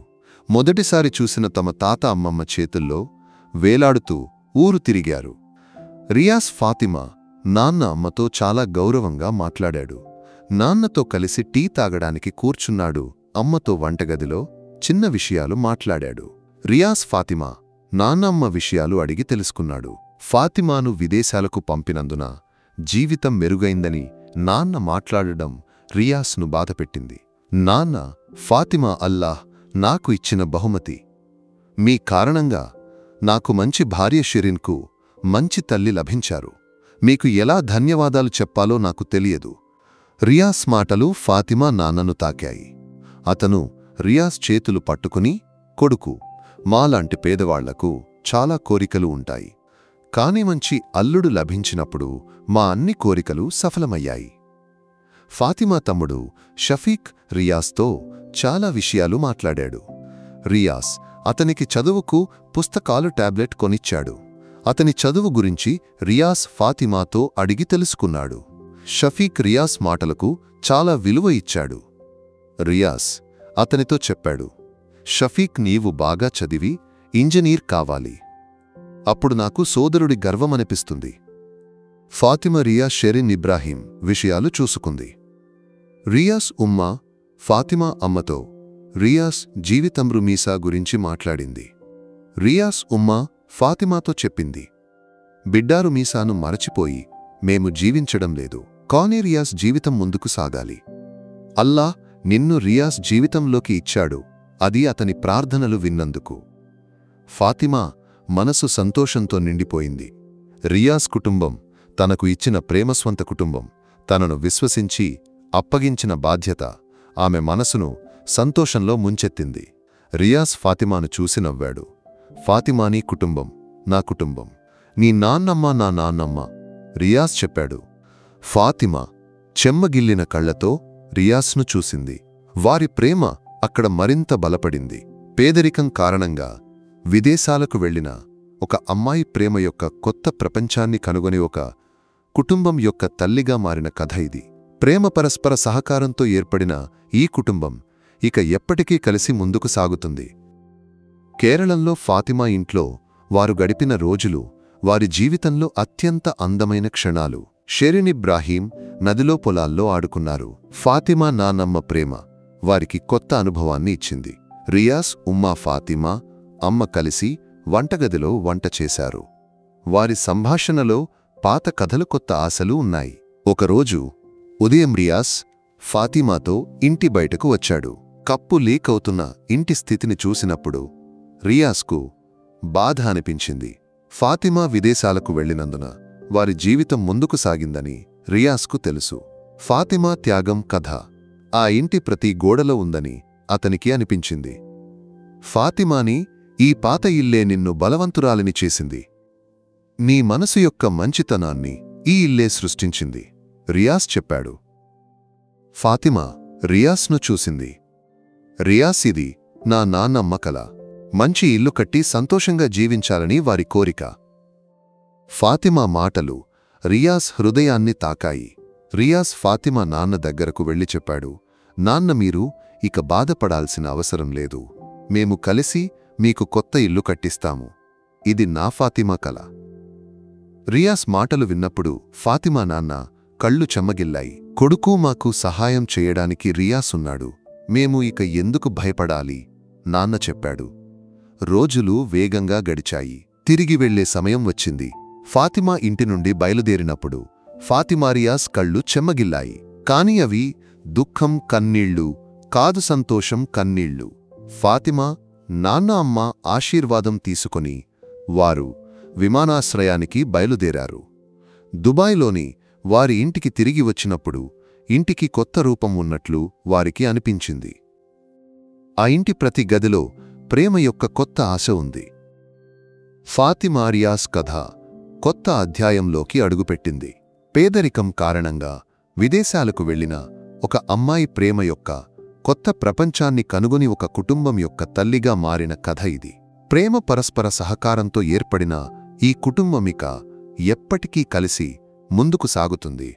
మొదటిసారి చూసిన తమ తాత అమ్మమ్మ చేతుల్లో వేలాడుతూ ఊరు తిరిగారు. రియాస్, ఫాతిమా నాన్న అమ్మతో చాలా గౌరవంగా మాట్లాడాడు. నాన్నతో కలిసి టీ తాగడానికి కూర్చున్నాడు. అమ్మతో వంటగదిలో చిన్న విషయాలు మాట్లాడాడు. రియాస్ ఫాతిమా నాన్నమ్మ విషయాలు అడిగి తెలుసుకున్నాడు. ఫాతిమాను విదేశాలకు పంపినందున జీవితం మెరుగైందని నాన్న మాట్లాడడం రియాస్ను బాధపెట్టింది. నాన్న, ఫాతిమా అల్లాహ్ నాకు ఇచ్చిన బహుమతి. మీ కారణంగా నాకు మంచి భార్య, షరీన్కు మంచి తల్లి లభించారు. మీకు ఎలా ధన్యవాదాలు చెప్పాలో నాకు తెలియదు. రియాస్ మాటలు ఫాతిమా నాన్నను తాకాయి. అతను రియాస్ చేతులు పట్టుకుని, కొడుకు, మాలాంటి పేదవాళ్లకు చాలా కోరికలు ఉంటాయి. కాని మంచి అల్లుడు లభించినప్పుడు మా అన్ని కోరికలు సఫలమయ్యాయి. ఫాతిమా తమ్ముడు షఫీక్ రియాస్తో చాలా విషయాలు మాట్లాడాడు. రియాస్ అతనికి చదువుకు పుస్తకాలు, టాబ్లెట్ కొనిచ్చాడు. అతని చదువు గురించి రియాస్ ఫాతిమాతో అడిగి తెలుసుకున్నాడు. షఫీక్ రియాస్ మాటలకు చాలా విలువ ఇచ్చాడు. రియాస్ అతనితో చెప్పాడు, షఫీక్, నీవు బాగా చదివి ఇంజనీర్ కావాలి. అప్పుడు నాకు సోదరుడి గర్వమనిపిస్తుంది. ఫాతిమా రియాస్, షరీన్, ఇబ్రాహీం విషయాలు చూసుకుంది. రియాస్ ఉమ్మా ఫాతిమా అమ్మతో రియాస్ జీవితం రుమీసా గురించి మాట్లాడింది. రియాస్ ఉమ్మా ఫాతిమాతో చెప్పింది, బిడ్డారు మీసాను మరచిపోయి మేము జీవించడం లేదు. కానీ రియాస్ జీవితం ముందుకు సాగాలి. అల్లా నిన్ను రియాస్ జీవితంలోకి ఇచ్చాడు, అది అతని ప్రార్థనలు విన్నందుకు. ఫాతిమా మనసు సంతోషంతో నిండిపోయింది. రియాస్ కుటుంబం తనకు ఇచ్చిన ప్రేమస్వంత కుటుంబం, తనను విశ్వసించి అప్పగించిన బాధ్యత ఆమె మనసును సంతోషంలో ముంచెత్తింది. రియాస్ ఫాతిమాను చూసి నవ్వాడు. ఫాతిమానీ కుటుంబం నా కుటుంబం, నీ నాన్నమ్మ నా నాన్నమ్మ, రియాస్ చెప్పాడు. ఫాతిమా చెమ్మగిల్లిన కళ్లతో రియాస్ను చూసింది. వారి ప్రేమ అక్కడ మరింత బలపడింది. పేదరికం కారణంగా విదేశాలకు వెళ్లిన ఒక అమ్మాయి ప్రేమ యొక్క కొత్త ప్రపంచాన్ని కనుగొని ఒక కుటుంబం యొక్క తల్లిగా మారిన కథ ఇది. ప్రేమ పరస్పర సహకారంతో ఏర్పడిన ఈ కుటుంబం ఇక ఎప్పటికీ కలిసి ముందుకు సాగుతుంది. కేరళంలో ఫాతిమా ఇంట్లో వారు గడిపిన రోజులు వారి జీవితంలో అత్యంత అందమైన క్షణాలు. షెరీన్ ఇబ్రాహీం నదిలో పొలాల్లో ఆడుకున్నారు. ఫాతిమా నాన్నమ్మ ప్రేమ వారికి కొత్త అనుభవాన్ని ఇచ్చింది. రియాస్, ఉమ్మా, ఫాతిమా అమ్మ కలిసి వంటగదిలో వంట చేశారు. వారి సంభాషణలో పాత కథలు, కొత్త ఆశలు ఉన్నాయి. ఒకరోజు ఉదయం రియాస్ ఫాతిమాతో ఇంటి బయటకు వచ్చాడు. కప్పు లీక్ అవుతున్న ఇంటి స్థితిని చూసినప్పుడు రియాస్కు బాధ అనిపించింది. ఫాతిమా విదేశాలకు వెళ్లినందున వారి జీవితం ముందుకు సాగిందని రియాస్కు తెలుసు. ఫాతిమా త్యాగం కథ ఆ ఇంటి ప్రతి గోడలో ఉందని అతనికి అనిపించింది. ఫాతిమాని, ఈ పాత ఇల్లే నిన్ను బలవంతురాలిని చేసింది. నీ మనసు యొక్క మంచితనాన్ని ఈ ఇల్లే సృష్టించింది, రియాస్ చెప్పాడు. ఫాతిమా రియాస్ను చూసింది. రియాస్, ఇది నా నాన్నమ్మ కల. మంచి ఇల్లు కట్టి సంతోషంగా జీవించాలని వారి కోరిక. ఫాతిమా మాటలు రియాస్ హృదయాన్ని తాకాయి. రియాస్ ఫాతిమా నాన్న దగ్గరకు వెళ్లి చెప్పాడు, నాన్న, మీరు ఇక బాధపడాల్సిన అవసరం లేదు. మేము కలిసి మీకు కొత్త ఇల్లు కట్టిస్తాము. ఇది నా ఫాతిమా కల. రియాస్ మాటలు విన్నప్పుడు ఫాతిమా నాన్న కళ్ళు చెమ్మగిల్లాయి. కొడుకు, మాకు సహాయం చేయడానికి రియాస్ ఉన్నాడు. మేము ఇక ఎందుకు భయపడాలి, నాన్న చెప్పాడు. రోజులు వేగంగా గడిచాయి. తిరిగి వెళ్లే సమయం వచ్చింది. ఫాతిమా ఇంటి నుండి బయలుదేరినప్పుడు ఫాతిమా, రియాస్ కళ్ళు చెమ్మగిల్లాయి. కాని అవి దుఃఖం కన్నీళ్లు కాదు, సంతోషం కన్నీళ్లు. ఫాతిమా నాన్న, అమ్మ ఆశీర్వాదం తీసుకొని వారు విమానాశ్రయానికి బయలుదేరారు. దుబాయ్లోని వారి ఇంటికి తిరిగి వచ్చినప్పుడు ఇంటికి కొత్త రూపం ఉన్నట్లు వారికి అనిపించింది. ఆ ఇంటి ప్రతి గదిలో ప్రేమ యొక్క కొత్త ఆశ ఉంది. ఫాతిమా రియాస్ కథ కొత్త అధ్యాయంలోకి అడుగుపెట్టింది. పేదరికం కారణంగా విదేశాలకు వెళ్లిన ఒక అమ్మాయి ప్రేమ యొక్క కొత్త ప్రపంచాన్ని కనుగొని ఒక కుటుంబం యొక్క తల్లిగా మారిన కథ ఇది. ప్రేమ పరస్పర సహకారంతో ఏర్పడిన ఈ కుటుంబమిక ఎప్పటికీ కలిసి ముందుకు సాగుతుంది.